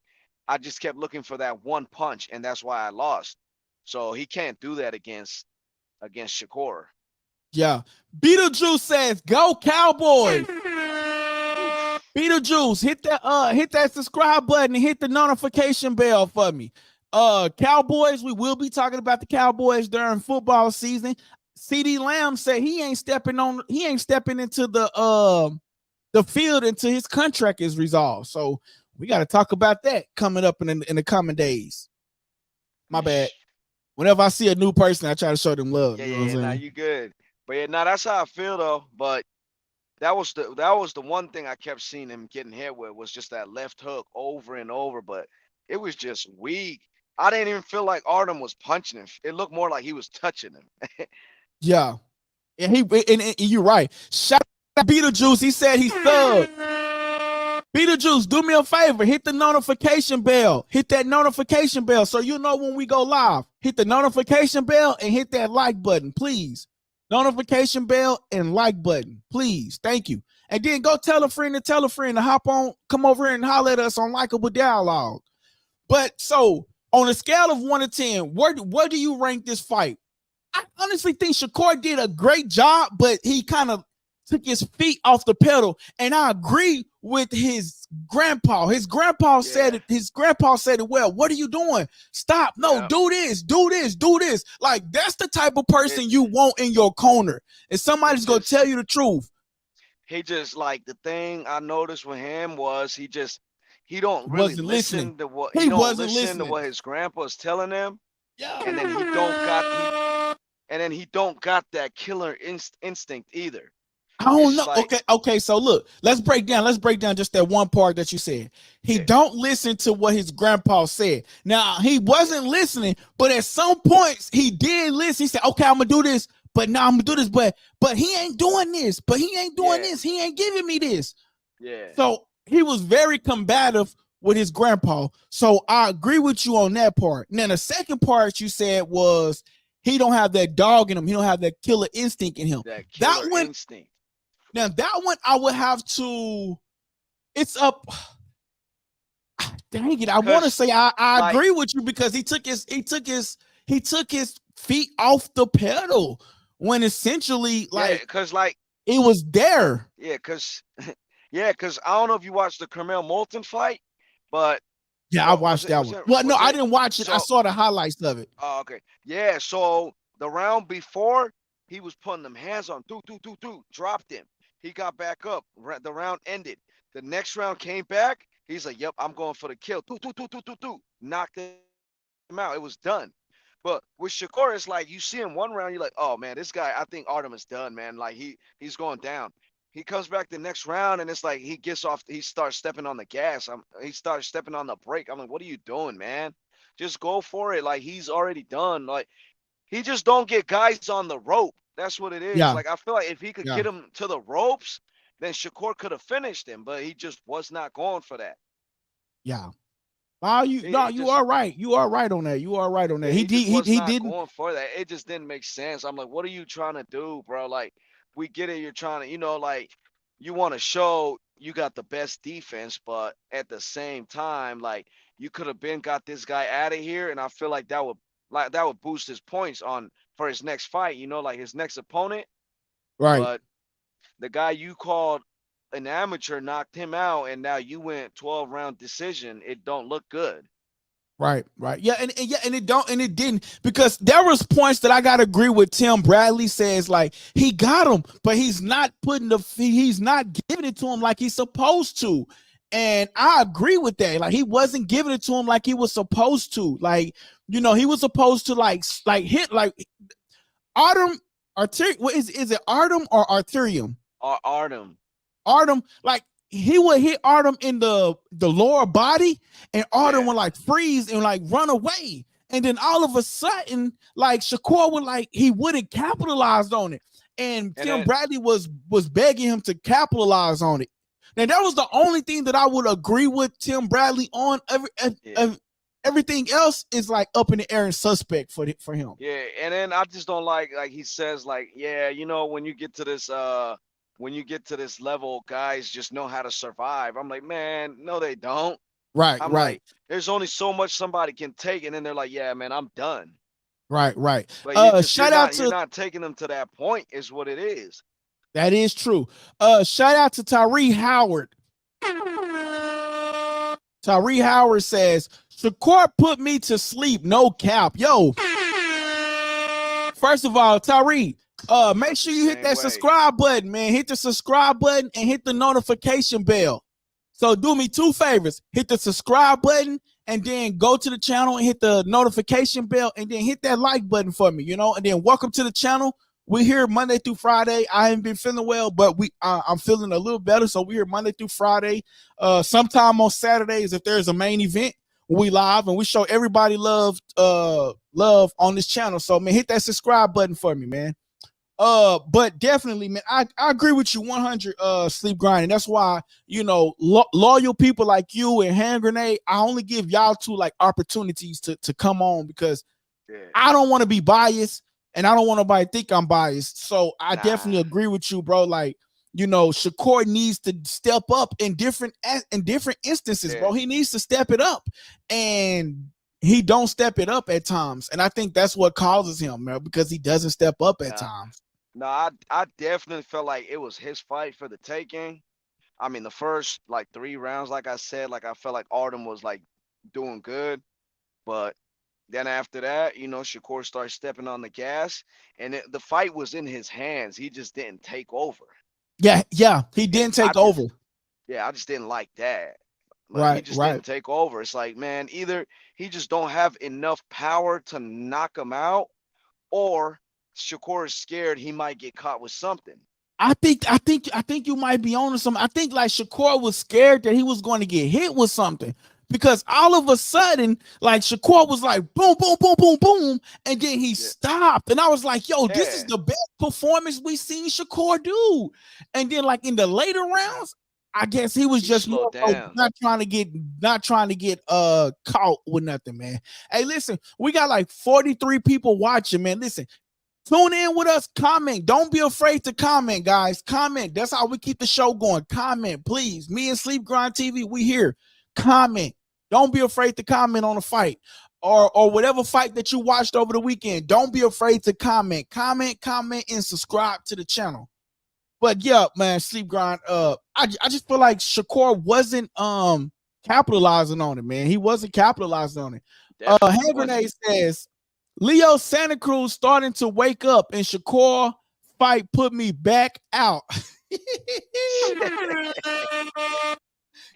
I just kept looking for that one punch, and that's why I lost. So he can't do that against Shakur. Yeah, Beetlejuice says, "Go Cowboys!" Beetlejuice, hit that subscribe button and hit the notification bell for me. Cowboys, we will be talking about the Cowboys during football season. CD Lamb said he ain't stepping into the field until his contract is resolved. So we got to talk about that coming up in the coming days. My bad. Whenever I see a new person, I try to show them love. Yeah, you good. But yeah, that's how I feel though. But that was the one thing I kept seeing him getting hit with, was just that left hook over and over. But it was just weak. I didn't even feel like Artem was punching him. It looked more like he was touching him. Yeah. And you're right. Shout out to Beetlejuice. He said he's thug. Beetlejuice, do me a favor. Hit the notification bell. Hit that notification bell so you know when we go live. Hit the notification bell and hit that like button, please. Notification bell and like button, please. Thank you. And then go tell a friend to hop on, come over here and holler at us on Likeable Dialogue. But so on a scale of 1 to 10, where do you rank this fight? I honestly think Shakur did a great job, but he kind of took his feet off the pedal. And I agree with his grandpa. His grandpa said it. His grandpa said it well. What are you doing? Stop. No, do this. Like, that's the type of person you want in your corner. And somebody's going to tell you the truth. He just, like, the thing I noticed with him was he don't really listen to what he don't listen to what his grandpa's telling him. Yeah. And then he don't got that killer instinct either. I don't know. Like, okay. So look, let's break down just that one part that you said. He don't listen to what his grandpa said. Now, he wasn't listening, but at some points he did listen. He said, okay, I'm gonna do this, but now I'm gonna do this, but he ain't doing this, but he ain't doing this, he ain't giving me this. Yeah. So he was very combative with his grandpa. So I agree with you on that part. Now the second part you said was he don't have that dog in him. He don't have that killer instinct in him. That instinct. Now that one I would have to. It's up. Dang it! I want to say I like, agree with you because he took his feet off the pedal when essentially like because like it was there. because because I don't know if you watched the Kamaal Moulton fight, but Yeah, I or was watched it that was one. it Well, no, was I it didn't watch it. I so saw the highlights of it. oh okay. Yeah, so the round before he was putting them hands on dropped him. He got back up. The round ended. The next round came back. He's like, "Yep, I'm going for the kill." Knocked him out. It was done. But with Shakur, it's like you see him one round, you're like, "Oh man, this guy, I think Artem is done, man. Like he's going down." He comes back the next round, and it's like he gets off. He starts stepping on the gas. He starts stepping on the brake. I'm like, "What are you doing, man? Just go for it." Like he's already done. Like he just don't get guys on the rope. That's what it is. Yeah, Like I feel like if he could yeah, get him to the ropes, then Shakur could have finished him, but he just was not going for that. yeah. Oh, It you just are right. You are right on that. You are right on that. Yeah, he just was He not didn't. going for that. It just didn't make sense. I'm like, what are you trying to do, bro? Like, we get it. You're trying to, like, you want to show you got the best defense, but at the same time, like, you could have been got this guy out of here, and I feel like that would boost his points on for his next fight. Like his next opponent. Right. But the guy you called an amateur knocked him out, and now you went 12-round decision. It don't look good. Right, right. Yeah, and it didn't because there was points that I gotta agree with Tim Bradley says like he got him, but he's not he's not giving it to him like he's supposed to. And I agree with that. Like he wasn't giving it to him like he was supposed to. Like, he was supposed to like hit like Artem what is it Artem or Arterium? Artem. Artem, like he would hit Artem in the lower body, and Artem would like freeze and like run away. And then all of a sudden, like Shakur would like he wouldn't capitalize on it. And Tim Bradley was begging him to capitalize on it. Now that was the only thing that I would agree with Tim Bradley on. Everything else is like up in the air and suspect for him. Yeah, and then I just don't like he says like, yeah, when you get to this level, guys just know how to survive. I'm like, man, no, they don't. Right, I'm right. like, there's only so much somebody can take, and then they're like, yeah, man, I'm done. Right, right. But you're not taking them to that point, is what it is. That is true. Shout out to Tyree Howard. Tyree Howard says, Shakur put me to sleep, no cap. Yo. First of all, Tyree, make sure you hit that subscribe button, man. Hit the subscribe button and hit the notification bell. So do me two favors. Hit the subscribe button and then go to the channel and hit the notification bell and then hit that like button for me, and then welcome to the channel. We're here Monday through Friday. I haven't been feeling well, but I'm feeling a little better. So we're here Monday through Friday. Sometime on Saturdays, if there's a main event, we live and we show everybody love on this channel. So man, hit that subscribe button for me, man. But definitely, man, I agree with you 100 sleep grinding. That's why, loyal people like you and Hand Grenade, I only give y'all two like opportunities to come on because I don't want to be biased and I don't want nobody to think I'm biased. So I definitely agree with you, bro. Like, Shakur needs to step up in different instances, bro. He needs to step it up, and he don't step it up at times. And I think that's what causes him, man, because he doesn't step up at times. No, I definitely felt like it was his fight for the taking. I mean, the first like 3 rounds, like I said, like I felt like Artem was like doing good, but then after that, Shakur started stepping on the gas, and the fight was in his hands. He just didn't take over. Yeah, he didn't take over. Yeah, I just didn't like that. Like, he just didn't take over. It's like, man, either he just don't have enough power to knock him out, or Shakur is scared he might get caught with something. I think you might be on to something. I think like Shakur was scared that he was going to get hit with something. Because all of a sudden, like Shakur was like boom, boom, boom, boom, boom, and then he stopped, and I was like, "Yo, this is the best performance we seen Shakur do." And then, like in the later rounds, I guess he was just more not trying to get caught with nothing, man. Hey, listen, we got like 43 people watching, man. Listen, tune in with us. Comment. Don't be afraid to comment, guys. Comment. That's how we keep the show going. Comment, please. Me and Sleep Grind TV, we here. Comment. Don't be afraid to comment on the fight or whatever fight that you watched over the weekend. Don't be afraid to comment, and subscribe to the channel. But yeah, man, Sleep Grind. I just feel like Shakur wasn't capitalizing on it, man. He wasn't capitalizing on it. Hand Grenade says Leo Santa Cruz starting to wake up, and Shakur fight put me back out.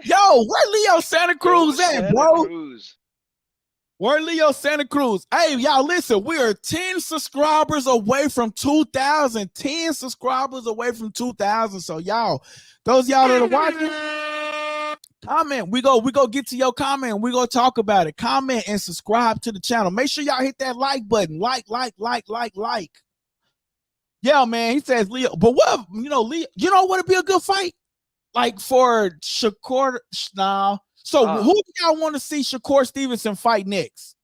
Yo, where Leo Santa Cruz at, bro? Where Leo Santa Cruz? Hey, y'all, listen, we are 10 subscribers away from 2,000. 10 subscribers away from 2,000. So, y'all, those y'all that are watching, comment. We go get to your comment. We go talk about it. Comment and subscribe to the channel. Make sure y'all hit that like button. Like. Yeah, man, he says Leo. But what, Leo, what would be a good fight? Like for Shakur now. So who do y'all want to see Shakur Stevenson fight next?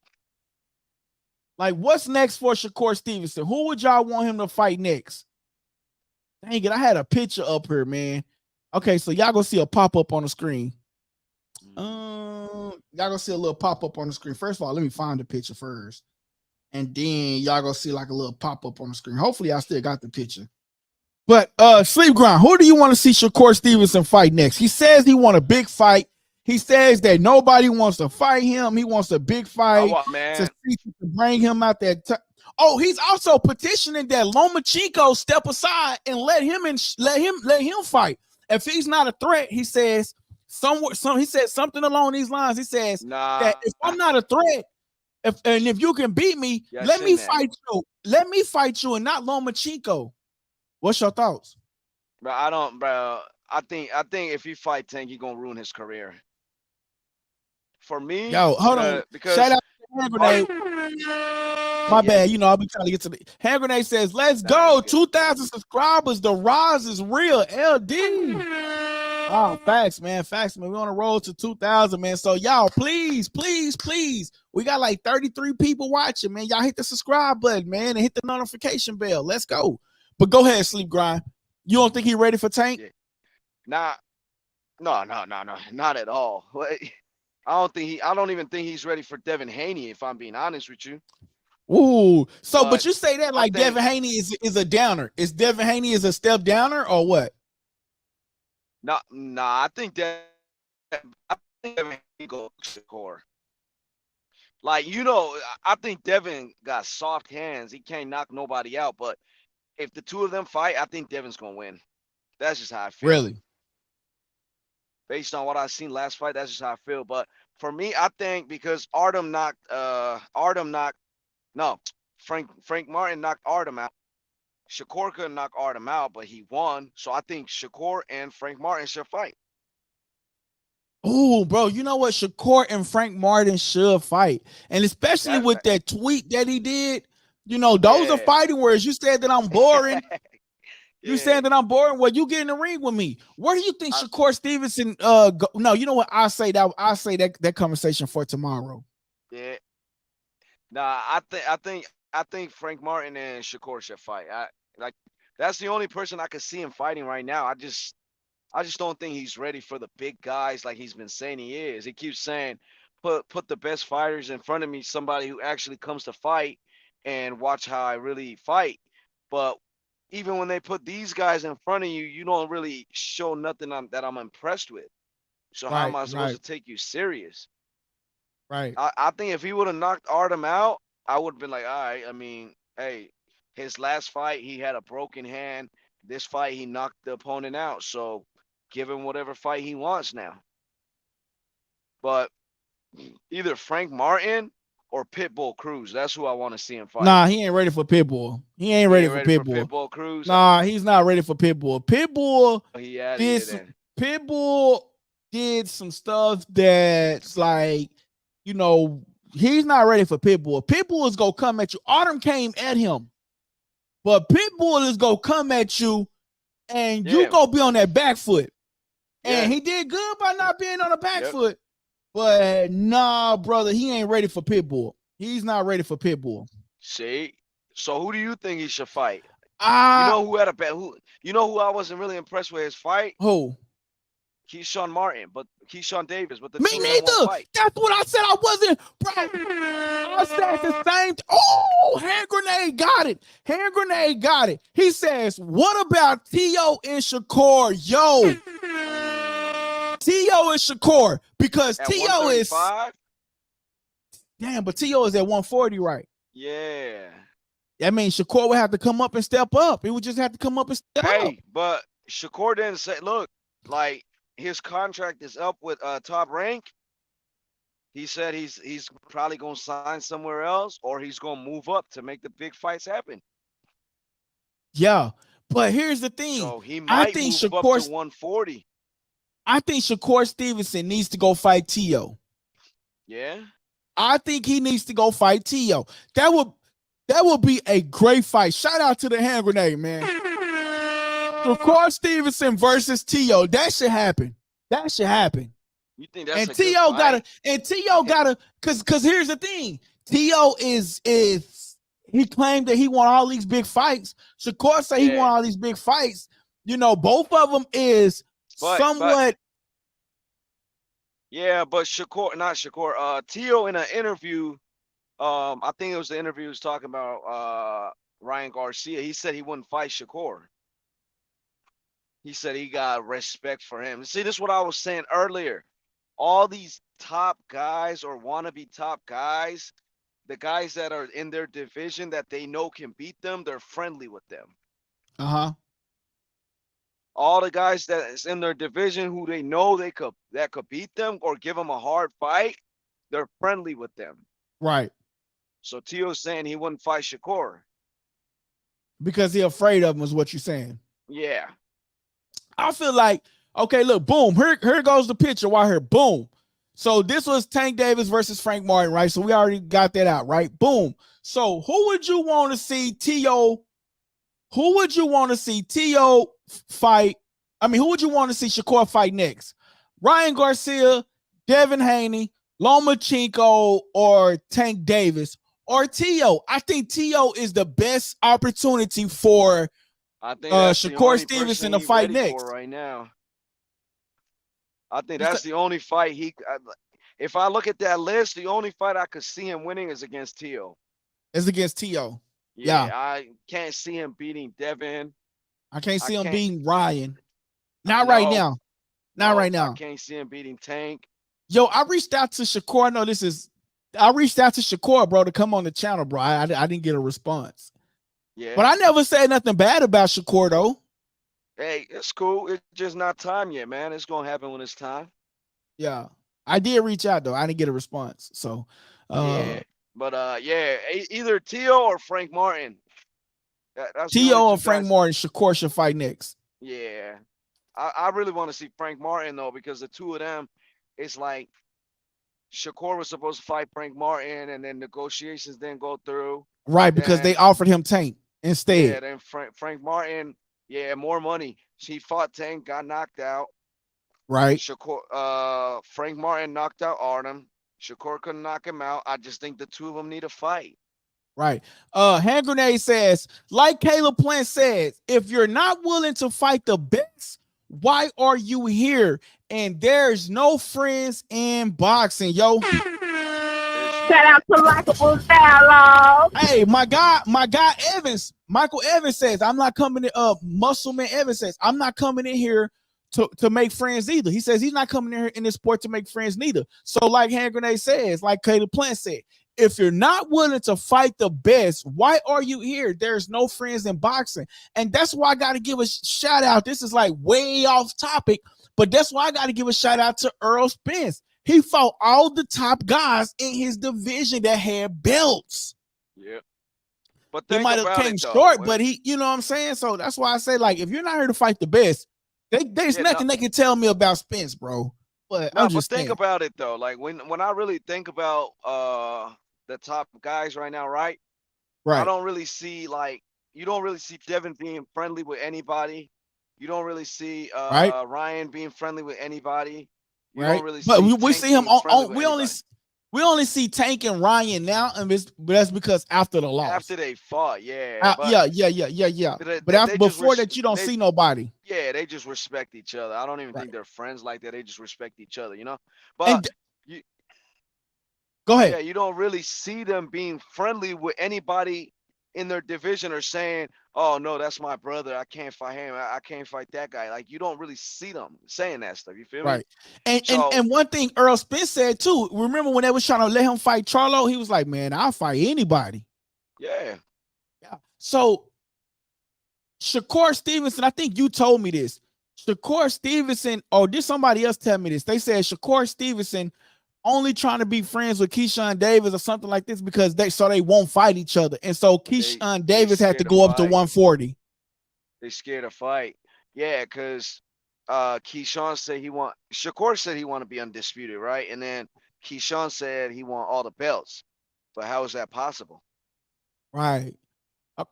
Like, what's next for Shakur Stevenson? Who would y'all want him to fight next? Dang it, I had a picture up here, man. Okay, so y'all gonna see a pop-up on the screen. Y'all gonna see a little pop-up on the screen. First of all, let me find the picture first. And then y'all gonna see like a little pop-up on the screen. Hopefully, I still got the picture. But Sleep Grind, who do you want to see Shakur Stevenson fight next? He says he want a big fight. He says that nobody wants to fight him. He wants a big fight to bring him out there. He's also petitioning that Lomachenko step aside and let him fight. If he's not a threat, he says he said something along these lines. He says that if I'm not a threat, if you can beat me, let me fight you. Let me fight you and not Lomachenko. What's your thoughts? Bro, I think if he fight Tank, he's gonna ruin his career. For me, yo, hold on. Because shout out to Hand Grenade. My bad. I'll be trying to get to the Hand Grenade says, let's go. 2,000 subscribers. The rise is real. LD. Oh, facts, man. We're on a road to 2,000, man. So y'all, please. We got like 33 people watching, man. Y'all hit the subscribe button, man, and hit the notification bell. Let's go. But go ahead, Sleep Grind. You don't think he ready for Tank? Nah. No, not at all. I don't even think he's ready for Devin Haney, if I'm being honest with you. Ooh. So, but you say that like Devin Haney is a downer. Is Devin Haney is a step downer or what? Nah, I think Devin Haney goes to the core. Like, I think Devin got soft hands. He can't knock nobody out. But if the two of them fight, I think Devin's going to win. That's just how I feel. Really? Based on what I've seen last fight, that's just how I feel. But for me, I think because Frank Martin knocked Artem out. Shakur couldn't knock Artem out, but he won. So I think Shakur and Frank Martin should fight. Oh, bro, you know what? Shakur and Frank Martin should fight. And especially with that tweet that he did, those are fighting words. You said that I'm boring. You saying that I'm boring? Well, you get in the ring with me. Where do you think Shakur Stevenson go? No, you know what? I'll say that conversation for tomorrow. Yeah. Nah, I think Frank Martin and Shakur should fight. That's the only person I could see him fighting right now. I just don't think he's ready for the big guys like he's been saying he is. He keeps saying put the best fighters in front of me, somebody who actually comes to fight and watch how I really fight. But even when they put these guys in front of you, you don't really show nothing that I'm impressed with. So how am I supposed to take you serious? Right. I think if he would have knocked Artem out, I would have been like, all right. I mean, hey, his last fight, he had a broken hand. This fight, he knocked the opponent out. So give him whatever fight he wants now. But either Frank Martin or Pitbull Cruz. That's who I want to see him fight. Nah, he ain't ready for Pitbull. He ain't ready for Pitbull. Pitbull Cruz. Nah, he's not ready for Pitbull. Pitbull did some stuff that's like, he's not ready for Pitbull. Pitbull is gonna come at you. Artem came at him, but Pitbull is gonna come at you, and you gonna be on that back foot. And he did good by not being on the back foot. But nah, brother, he ain't ready for Pitbull. He's not ready for Pitbull. See, so who do you think he should fight? You know who I wasn't really impressed with his fight? Who? Kesan Davis, but the Me two of them won't neither. fight. That's what I said. I wasn't, bro. I said the same. Oh, hand grenade got it. Hand grenade got it. He says, "What about Tio and Shakur?" Yo, Tio and Shakur, because At Tio is 135? damn, but Tio is at 140, right? Yeah. That means Shakur would have to come up and step up. He would just have to come up and step up. Hey, but Shakur didn't say, look, like his contract is up with Top Rank. He said he's probably gonna sign somewhere else, or he's gonna move up to make the big fights happen. Yeah, but here's the thing. So he I might think move up to 140. I think Shakur Stevenson needs to go fight Tio. Yeah. I think he needs to go fight Tio. That would be a great fight. Shout out to the hand grenade, man. Shakur Stevenson versus Tio. That should happen. That should happen. You think that's and a Tio good gotta fight? and Tio gotta cause here's the thing. Tio is he claimed that he won all these big fights. Shakur say he won all these big fights. You know, both of them is somewhat. Yeah, but not Shakur. Tio in an interview, I think it was the interview he was talking about Ryan Garcia. He said he wouldn't fight Shakur. He said he got respect for him. See, this is what I was saying earlier. All these top guys or wannabe top guys, the guys that are in their division that they know can beat them, they're friendly with them. Uh-huh. All the guys that is in their division who they know that could beat them or give them a hard fight, they're friendly with them. Right. So Tio's saying he wouldn't fight Shakur. Because he's afraid of him is what you're saying. Yeah. I feel like, okay, look, boom. Here goes the picture right here. Boom. So this was Tank Davis versus Frank Martin, right? So we already got that out, right? Boom. So who would you want to see Tio? Who would you want to see Tio fight? I mean, who would you want to see Shakur fight next? Ryan Garcia, Devin Haney, Lomachenko, or Tank Davis, or Tio? I think Tio is the best opportunity for Shakur Stevenson to fight next. Right now, I think that's the only fight if I look at that list, the only fight I could see him winning is against Tio. It's against Tio. Yeah, I can't see him beating Devin. I can't see him beating Ryan. Not right now. Not right now. I can't see him beating Tank. Yo, I reached out to Shakur. I reached out to Shakur, bro, to come on the channel, bro. I didn't get a response. Yeah. But I never said nothing bad about Shakur, though. Hey, it's cool. It's just not time yet, man. It's going to happen when it's time. Yeah. I did reach out, though. I didn't get a response. So, yeah. But, either Tio or Frank Martin. Tio or Frank Martin, Shakur should fight next. Yeah. I really want to see Frank Martin, though, because the two of them, it's like Shakur was supposed to fight Frank Martin, and then negotiations didn't go through. Right, because they offered him Tank instead. Yeah, then Frank Martin, more money. He fought Tank, got knocked out. Right. Shakur, Frank Martin knocked out Arum. Shakur couldn't knock him out. I just think the two of them need a fight. Right. Hand Grenade says, like Caleb Plant says, if you're not willing to fight the best, why are you here? And there's no friends in boxing, yo. Shout out to likeableDialogue. Hey, my guy Evans, Michael Evans says, I'm not coming in. Muscleman Evans says, I'm not coming in here to make friends either. He says he's not coming in here in this sport to make friends neither. So, like Hand Grenade says, like Caleb Plant said, if you're not willing to fight the best, why are you here? There's no friends in boxing. And that's why I got to give a shout out. This is like way off topic, but that's why I got to give a shout out to Errol Spence. He fought all the top guys in his division that had belts. Yeah. But he might have came short, but he, you know what I'm saying? So that's why I say, like, if you're not here to fight the best, there's nothing they can tell me about Spence, bro. But I'm just think about it though. Like when I really think about the top guys right now, right? I don't really see you don't really see Devin being friendly with anybody. You don't really see Ryan being friendly with anybody. You don't really see we see him on We only see Tank and Ryan now, and but that's because after the loss. After they fought, yeah. Yeah. But after, before that, you don't see nobody. Yeah, they just respect each other. I don't even think they're friends like that. They just respect each other, you know. But And go ahead. Yeah, you don't really see them being friendly with anybody in their division or saying, "Oh no, that's my brother. I can't fight him. I can't fight that guy." Like you don't really see them saying that stuff. You feel me? And one thing Earl Spence said too. Remember when they was trying to let him fight Charlo? He was like, "Man, I'll fight anybody." Yeah. So Shakur Stevenson, I think you told me this. Shakur Stevenson, or did somebody else tell me this? They said Shakur Stevenson only trying to be friends with Kesan Davis or something like this because they won't fight each other. And so Kesan Davis had to go up to 140. They scared to fight. Yeah, because Keshon said Shakur said he want to be undisputed, right? And then Keshon said he want all the belts. But how is that possible? Right.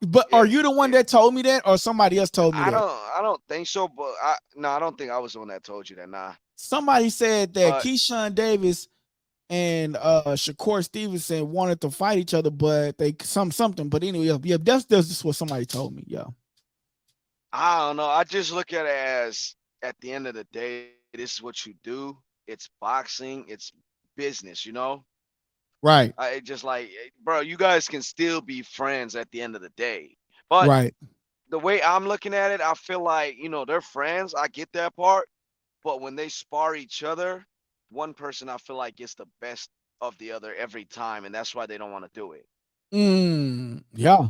But are you the one that told me that, or somebody else told me that? I don't think so, but I don't think I was the one that told you that. Nah. Somebody said that Kesan Davis and Shakur Stevenson wanted to fight each other, but they something. But anyway, yeah, that's just what somebody told me. Yeah. I don't know. I just look at it as at the end of the day, this is what you do. It's boxing. It's business, you know? Right. I just like, bro, you guys can still be friends at the end of the day. But the way I'm looking at it, I feel like, you know, they're friends. I get that part. But when they spar each other, one person I feel like gets the best of the other every time. And that's why they don't want to do it. Yeah.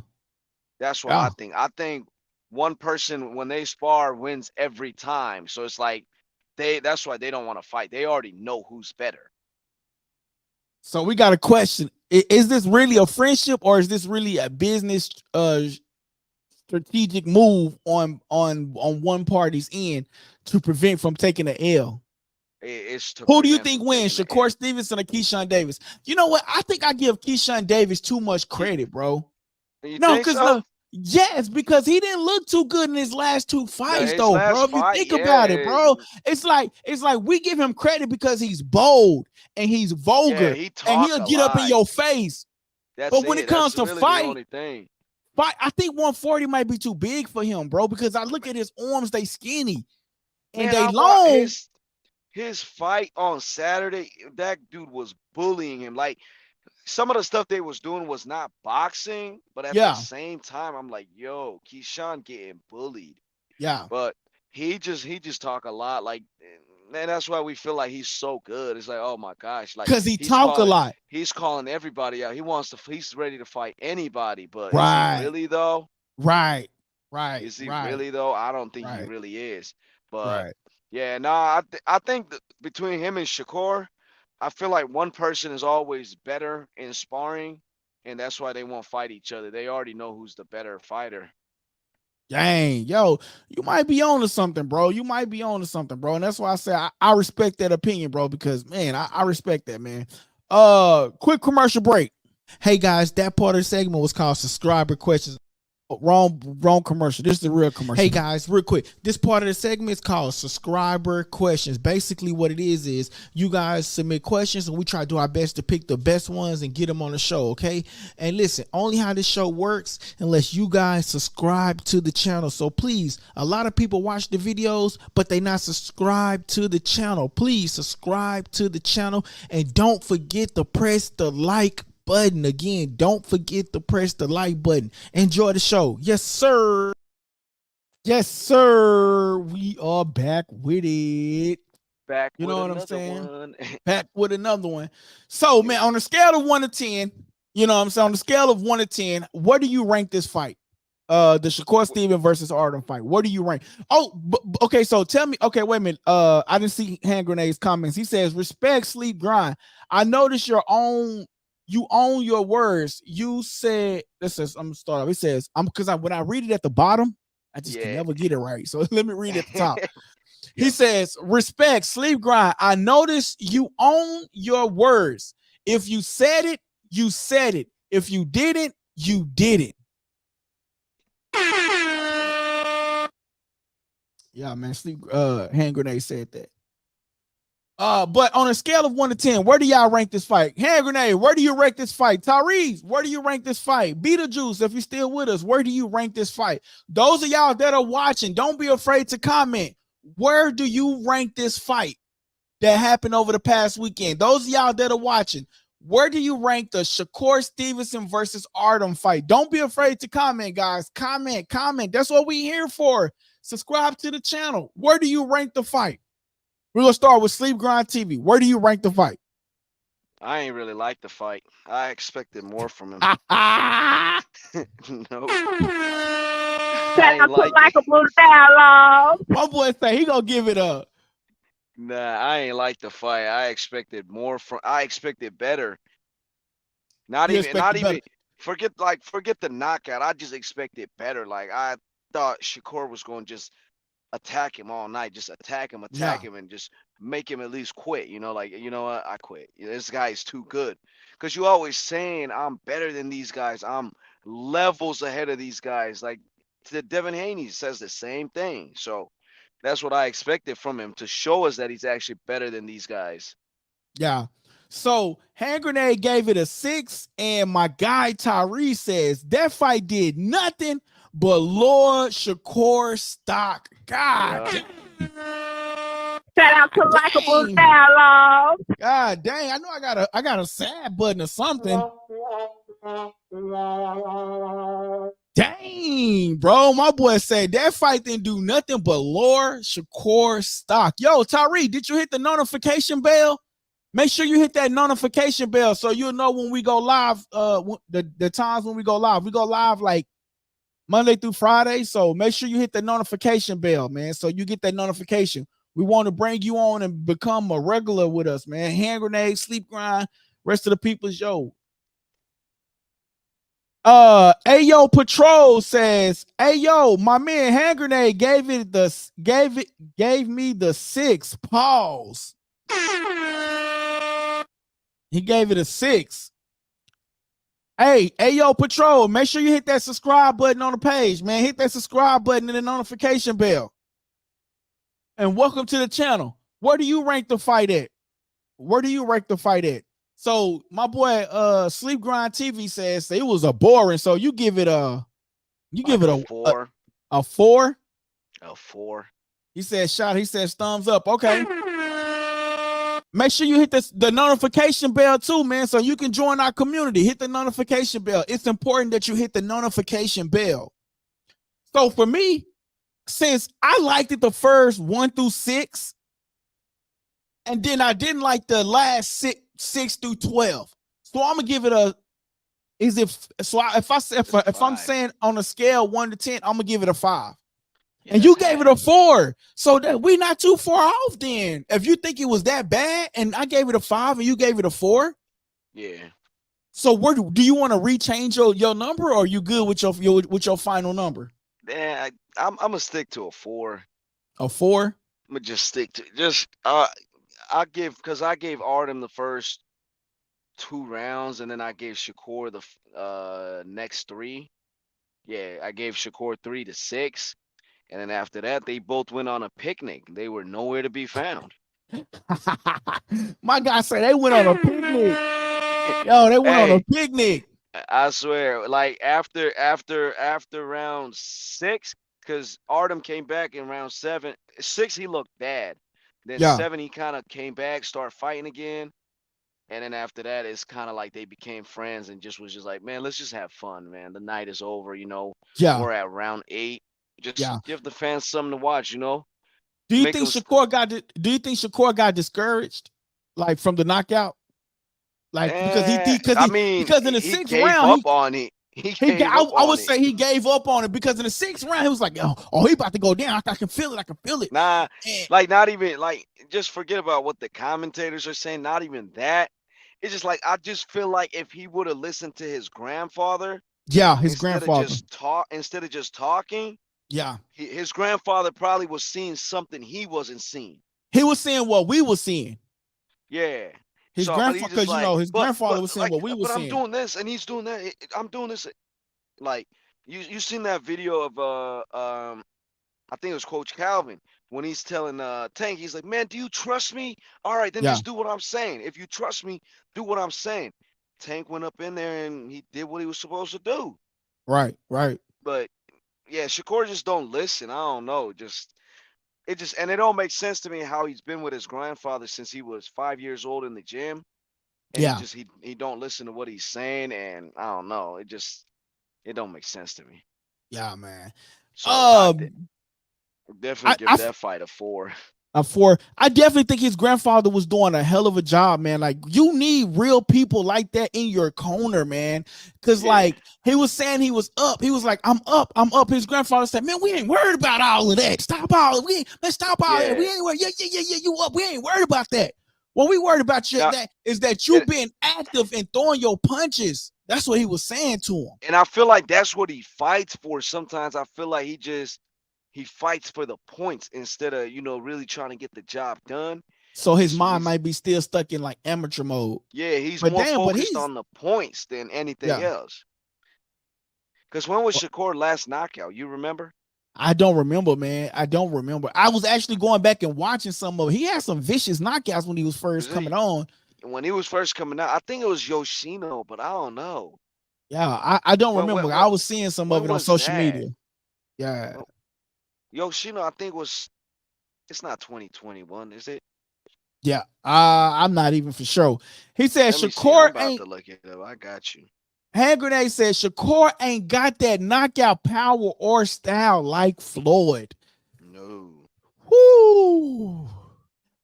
That's what I think. I think one person, when they spar, wins every time. So it's like that's why they don't want to fight. They already know who's better. So we got a question. Is this really a friendship, or is this really a business strategic move on one party's end to prevent from taking an L? Who do you think wins, Shakur Stevenson or Kesan Davis? You know what? I think I give Kesan Davis too much credit, bro. No, because yes, because he didn't look too good in his last two fights, though, bro. If you think about it, bro, it's like we give him credit because he's bold and he's vulgar and he'll get up in your face. But when it comes to fight, I think 140 might be too big for him, bro, because I look at his arms, they skinny and they long. His fight on Saturday, that dude was bullying him. Like, some of the stuff they was doing was not boxing, but at the same time, I'm like, yo, Keshon getting bullied. Yeah. But he just talk a lot. Like, and that's why we feel like he's so good. It's like, oh my gosh, like, because he talk a lot. He's calling everybody out. He's ready to fight anybody. But is he really though? Right. Is he really though? I don't think he really is. But yeah, I think that between him and Shakur, I feel like one person is always better in sparring, and that's why they won't fight each other. They already know who's the better fighter. Dang, yo, you might be on to something, bro. You might be on to something, bro. And that's why I say I respect that opinion, bro, because, man, I respect that, man. Quick commercial break. Hey, guys, that part of the segment was called Subscriber Questions. Wrong commercial. This is the real commercial. Hey guys, real quick, this part of the segment is called Subscriber Questions. Basically what it is you guys submit questions and we try to do our best to pick the best ones and get them on the show. Okay, and listen, only how this show works unless you guys subscribe to the channel. So please, a lot of people watch the videos but they not subscribed to the channel. Please subscribe to the channel and don't forget to press the like button. Again, don't forget to press the like button. Enjoy the show. Yes, sir. Yes, sir. We are back with it. You know what I'm saying? Back with another one. So, man, on a scale of 1 to 10, you know what I'm saying? On a scale of 1 to 10, where do you rank this fight? The Shakur Stevenson versus Arum fight. Where do you rank? Oh, okay. So tell me. Okay, wait a minute. I didn't see Hand Grenade's comments. He says, "Respect, sleep, grind." I noticed you own your words. You said, this is, I'm gonna start off. It says, because when I read it at the bottom, I just can never get it right. So let me read it at the top. He says, "Respect, sleep, grind. I notice you own your words. If you said it, you said it. If you didn't, you didn't." Yeah, man. Sleep. Hand Grenade said that. But on a scale of 1 to 10, where do y'all rank this fight? Hand Grenade, where do you rank this fight? Tyrese, where do you rank this fight? Beetlejuice, if you're still with us, where do you rank this fight? Those of y'all that are watching, don't be afraid to comment. Where do you rank this fight that happened over the past weekend? Those of y'all that are watching, where do you rank the Shakur Stevenson versus Arum fight? Don't be afraid to comment, guys. Comment. That's what we here for. Subscribe to the channel. Where do you rank the fight? We're going to start with Sleep Grind TV. Where do you rank the fight? I ain't really like the fight. I expected more from him. No. I Shout ain't out to likeableDialogue. My boy say he going to give it up. Nah, I ain't like the fight. I expected more from. I expected better. Not even. Forget the knockout. I just expected better. Like I thought Shakur was going to just attack him all night, just attack him, and just make him at least quit. You know, like, you know what, I quit. This guy is too good. Because you always saying I'm better than these guys. I'm levels ahead of these guys. Like the Devin Haney says the same thing. So that's what I expected from him, to show us that he's actually better than these guys. Yeah. So Hand Grenade gave it a 6, and my guy Tyree says that fight did nothing but Lord Shakur stock. God. Shout out to likeableDialogue. God dang, I know I got a sad button or something. Dang, bro. My boy said that fight didn't do nothing but Lord Shakur stock. Yo, Tyree, did you hit the notification bell? Make sure you hit that notification bell so you'll know when we go live. The times when we go live. We go live like Monday through Friday. So make sure you hit the notification bell, man, so you get that notification. We want to bring you on and become a regular with us, man. Hand Grenade, Sleep Grind, rest of the people's yo. Ayo Patrol says, Ayo, my man Hand Grenade gave me the 6. Pause. He gave it a 6. Hey, Ayo Patrol, make sure you hit that subscribe button on the page, man. Hit that subscribe button and the notification bell. And welcome to the channel. Where do you rank the fight at? So my boy Sleep Grind TV says it was a boring. So you give it a 4. A 4? A 4. He says thumbs up. Okay. Make sure you hit the notification bell too, man, so you can join our community. Hit the notification bell. It's important that you hit the notification bell. So for me, since I liked it the first 1 through 6, and then I didn't like the last 6 through 12. So I'm gonna give it a. If I'm saying on a scale 1 to 10, I'm gonna give it a 5. Yeah, and you gave it a 4, so that we're not too far off. Then, if you think it was that bad, and I gave it a 5, and you gave it a 4, yeah. So where do you want to rechange your number, or are you good with your final number? Yeah, I'm gonna stick to a 4. A 4? I'm gonna just stick to I gave Artem the first 2 rounds, and then I gave Shakur the next 3. Yeah, I gave Shakur 3 to 6. And then after that, they both went on a picnic. They were nowhere to be found. My guy said they went on a picnic. Yo, they went on a picnic. I swear, like after round 6, because Artem came back in round 7. 6, he looked bad. Then 7, he kind of came back, started fighting again. And then after that, it's kind of like they became friends and was just like, man, let's just have fun, man. The night is over, you know. Yeah. We're at round 8. Just give the fans something to watch, you know. Do you think Shakur got discouraged, like from the knockout? Like because in the 6th round I would say he gave up on it, because in the 6th round he was like, oh, he about to go down. I can feel it. Nah, like not even like, just forget about what the commentators are saying. Not even that. It's just like, I just feel like if he would have listened to his grandfather, instead of just talking. Yeah, his grandfather probably was seeing something he wasn't seeing. He was seeing what we were seeing. Yeah. His grandfather, because his grandfather was seeing what we were seeing. But I'm doing this and he's doing that. I'm doing this. Like you seen that video of I think it was Coach Calvin, when he's telling Tank, he's like, man, do you trust me? All right, then Yeah. just do what I'm saying. If you trust me, do what I'm saying. Tank went up in there and he did what he was supposed to do. Right. Right. But yeah, Shakur just don't listen. I don't know. And it don't make sense to me how he's been with his grandfather since he was 5 years old in the gym. And Yeah. he don't listen to what he's saying, and I don't know. It don't make sense to me. Yeah, man. So I definitely give I that fight a 4. I definitely think his grandfather was doing a hell of a job, man. Like, you need real people like that in your corner, man. Cause like he was saying he was up. He was like, I'm up. His grandfather said, man, we ain't worried about all of that. Stop all let's stop all that. We ain't worried. Yeah, you up. We ain't worried about that. What we worried about you that you being active and throwing your punches. That's what he was saying to him. And I feel like that's what he fights for. Sometimes I feel like he fights for the points instead of, really trying to get the job done. So his mind might be still stuck in like amateur mode. Yeah, he's more focused on the points than anything else. Because when was Shakur last knockout? You remember? I don't remember, man. I don't remember. I was actually going back and watching some of it. He had some vicious knockouts when he was first coming on. When he was first coming out, I think it was Yoshino, but I don't know. Yeah, I don't remember. I was seeing some of it on social media. Yeah. Yoshino, I think it's not 2021, is it? Yeah. I'm not even for sure. He said Shakur ain't. I'm about to look it up. I got you. Hand Grenade said Shakur ain't got that knockout power or style like Floyd. No. Whoo.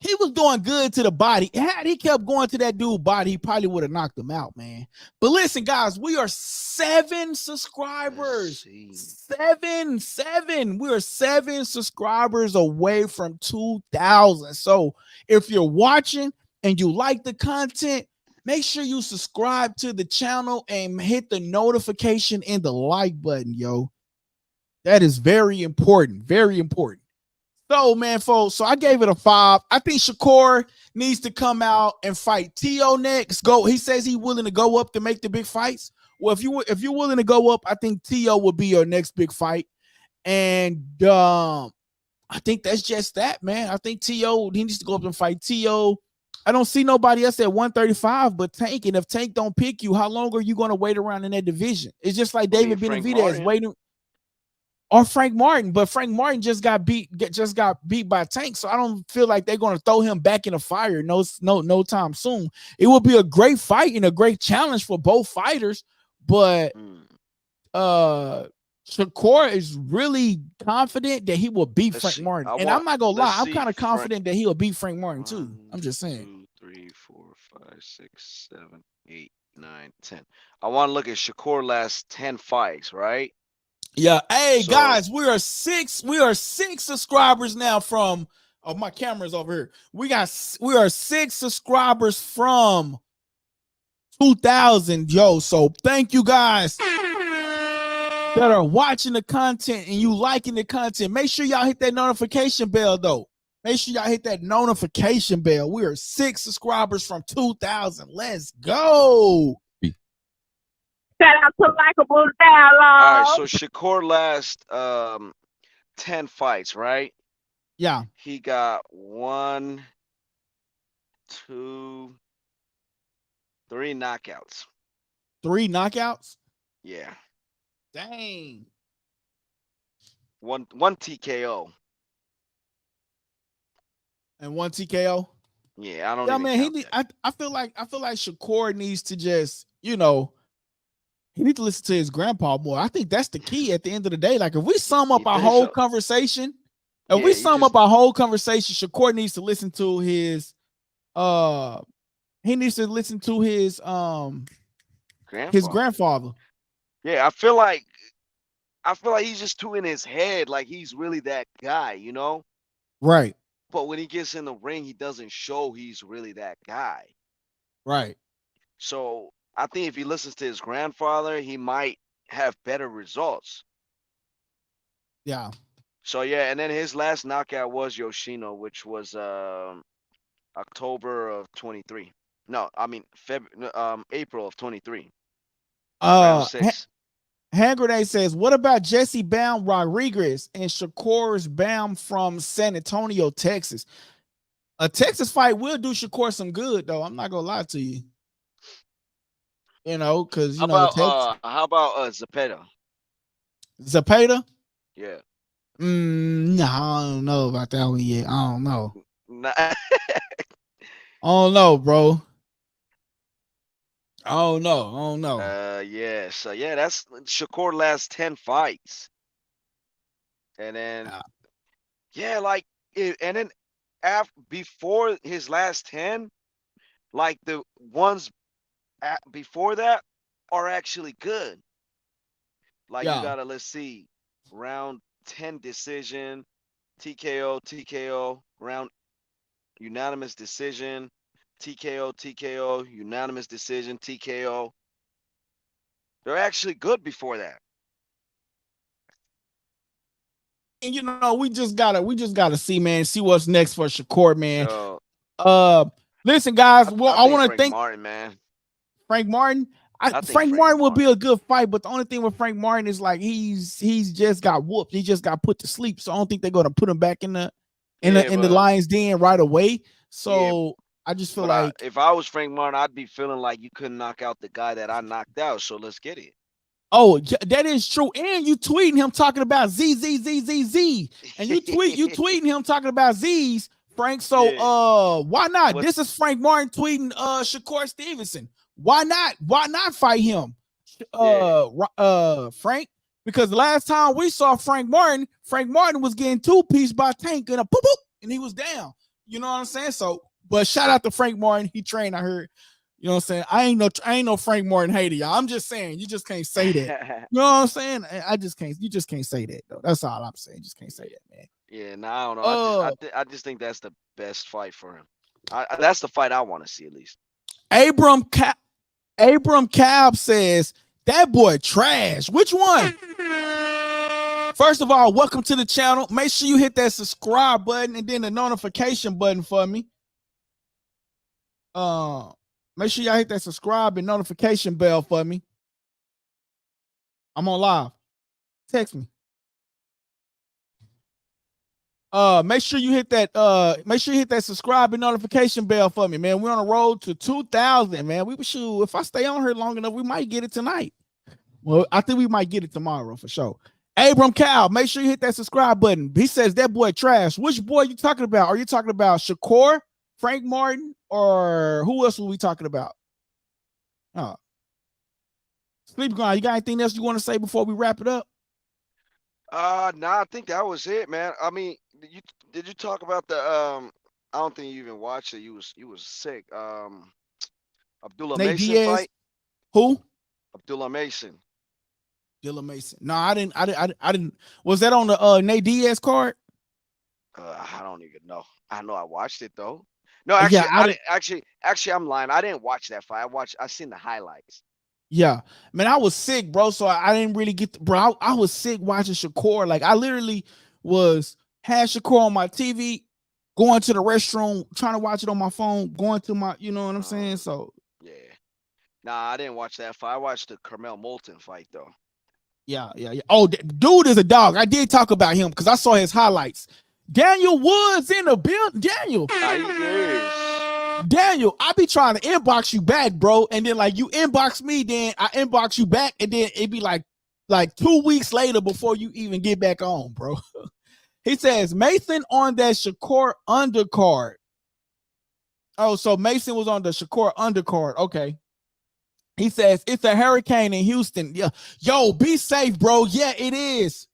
He was doing good to the body. Had he kept going to that dude's body, he probably would have knocked him out, man. But listen, guys, we are 7 subscribers. 7. We are 7 subscribers away from 2,000. So if you're watching and you like the content, make sure you subscribe to the channel and hit the notification and the like button, yo. That is very important. Very important. So, man, folks, so I gave it a 5. I think Shakur needs to come out and fight Teo next. He says he's willing to go up to make the big fights. Well, if you're willing to go up, I think Teo will be your next big fight. And I think that's just that, man. I think Teo, he needs to go up and fight Teo. I don't see nobody else at 135 but Tank. And if Tank don't pick you, how long are you going to wait around in that division? It's just like David Benavidez waiting. Or Frank Martin, but Frank Martin just got beat by Tank, so I don't feel like they're going to throw him back in the fire no time soon. It will be a great fight and a great challenge for both fighters, but Shakur is really confident that he will beat Frank Martin, and I'm not gonna lie, I'm kind of confident that he will beat Frank Martin too. I'm just saying. 2, 3, 4, 5, 6, 7, 8, 9, 10. I want to look at Shakur last 10 fights, right? Yeah. Hey, guys, we are 6 subscribers now from my camera's over here. We are 6 subscribers from 2,000, yo. So thank you guys that are watching the content and you liking the content. Make sure y'all hit that notification bell though. Make sure y'all hit that notification bell. We are 6 subscribers from 2,000. Let's go. Shout out to Likeable Dialogue. All right, so Shakur last 10 fights, right? Yeah. He got 1, 2, 3 knockouts. 3 knockouts? Yeah. Dang. One TKO. And 1 TKO? Yeah, I don't even man, I feel like Shakur needs to just, he needs to listen to his grandpa more. I think that's the key at the end of the day. Like, if we sum up our whole conversation, Shakur needs to listen to his his grandfather. Yeah, I feel like he's just too in his head, like he's really that guy, Right. But when he gets in the ring, he doesn't show he's really that guy. Right. So I think if he listens to his grandfather, he might have better results. Yeah. So yeah, and then his last knockout was Yoshino, which was October of 23. No, I mean April of 23. Round 6. Hand Grenade says, what about Jesse Bam Rodriguez and Shakur Bam from San Antonio, Texas? A Texas fight will do Shakur some good, though. I'm not gonna lie to you. You know, because you know, how about Zepeda? Zepeda? Yeah. No, I don't know about that one yet. I don't know. Nah. I don't know, bro. I don't know. Yeah. So yeah, that's Shakur last 10 fights. And then like and then before his last 10, like the ones before that are actually good. Like you gotta, let's see, round 10 decision, TKO, round unanimous decision, TKO, unanimous decision, TKO. They're actually good before that. And you know, we just gotta see, man, see what's next for Shakur, man. So, listen, guys. Well, I want to thank Martin, man. Frank Martin. Frank Martin will be a good fight, but the only thing with Frank Martin is like he's just got whooped. He just got put to sleep. So I don't think they're gonna put him back in the Lions Den right away. So I just feel like if I was Frank Martin, I'd be feeling like you couldn't knock out the guy that I knocked out. So let's get it. Oh, that is true. And you tweeting him talking about Z. And you tweeting him talking about Z's, Frank. So why not? This is Frank Martin tweeting Shakur Stevenson. Why not fight him? Frank? Because last time we saw Frank Martin was getting two-piece by Tank and a boop, and he was down. You know what I'm saying? So, but shout out to Frank Martin. He trained, I heard. You know what I'm saying? I ain't no Frank Martin hater, y'all. I'm just saying, you just can't say that. You know what I'm saying? You just can't say that, though. That's all I'm saying. You just can't say that, man. Yeah, I don't know. I just think that's the best fight for him. That's the fight I want to see, at least. Abram Cab says, that boy trash. Which one? First of all, welcome to the channel. Make sure you hit that subscribe button and then the notification button for me. Make sure y'all hit that subscribe and notification bell for me. I'm on live. Text me. Make sure you hit that subscribe and notification bell for me, man. We're on the road to 2,000, man. We should, if I stay on here long enough, we might get it tonight. Well, I think we might get it tomorrow for sure. Abram Cal, make sure you hit that subscribe button. He says that boy trash. Which boy are you talking about? Are you talking about Shakur, Frank Martin, or who else were we talking about? Sleep Grind, you got anything else you want to say before we wrap it up? Nah, I think that was it, man. I mean, did you talk about the I don't think you even watched it. You was sick. Abdullah Mason fight? Who? Abdullah Mason. No, I didn't. Was that on the Nate Diaz card? I don't even know. I know I watched it though. No, actually, I didn't. Actually, I'm lying. I didn't watch that fight. I seen the highlights. Yeah, man, I was sick, bro. So I didn't really get bro. I was sick watching Shakur. Like I literally had Shakur on my TV, going to the restroom, trying to watch it on my phone, going to my, you know what I'm saying? So yeah. Nah, I didn't watch that fight. I watched the Kamaal Moulton fight though. Yeah. Oh, dude is a dog. I did talk about him because I saw his highlights. Daniel Woods in the building. Daniel, I be trying to inbox you back, bro. And then like you inbox me, then I inbox you back, and then it be like 2 weeks later before you even get back on, bro. He says Mason on that Shakur undercard. Oh, so Mason was on the Shakur undercard. Okay. He says it's a hurricane in Houston. Yeah. Yo, be safe, bro. Yeah, it is.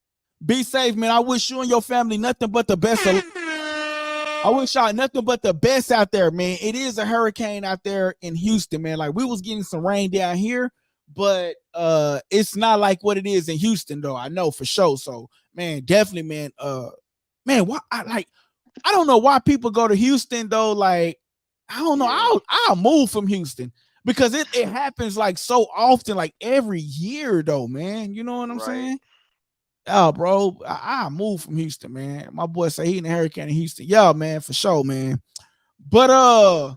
Be safe, man. I wish you and your family nothing but the best. I wish y'all nothing but the best out there, man. It is a hurricane out there in Houston, man. Like we was getting some rain down here, but it's not like what it is in Houston, though. I know for sure. So, man, definitely, man. Why I don't know why people go to Houston though. Like, I don't know. I'll move from Houston because it happens like so often, like every year, though, man. You know what I'm saying? Oh, bro, I moved from Houston, man. My boy say he in the hurricane in Houston. Yeah, man, for sure, man. But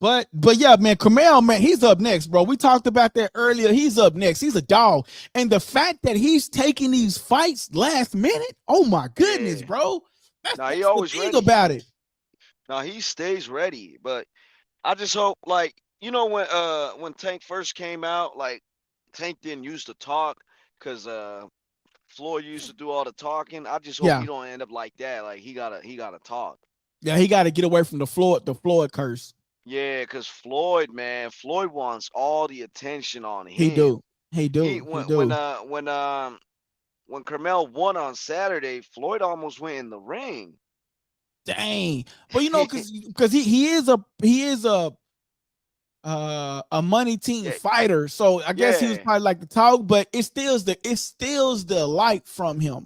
But yeah, man, Kamaal, man, he's up next, bro. We talked about that earlier. He's up next. He's a dog. And the fact that he's taking these fights last minute, oh my goodness, bro. That's he always the thing ready about it. No, he stays ready. But I just hope, like, when Tank first came out, like, Tank didn't used to talk because Floyd used to do all the talking. I just hope he don't end up like that. Like, he gotta talk. Yeah, he gotta get away from the Floyd curse. Yeah, because Floyd wants all the attention on him. He do. When Kamaal won on Saturday, Floyd almost went in the ring. Dang. But because he is a money team fighter, so I guess he was probably like the talk, but it steals the light from him,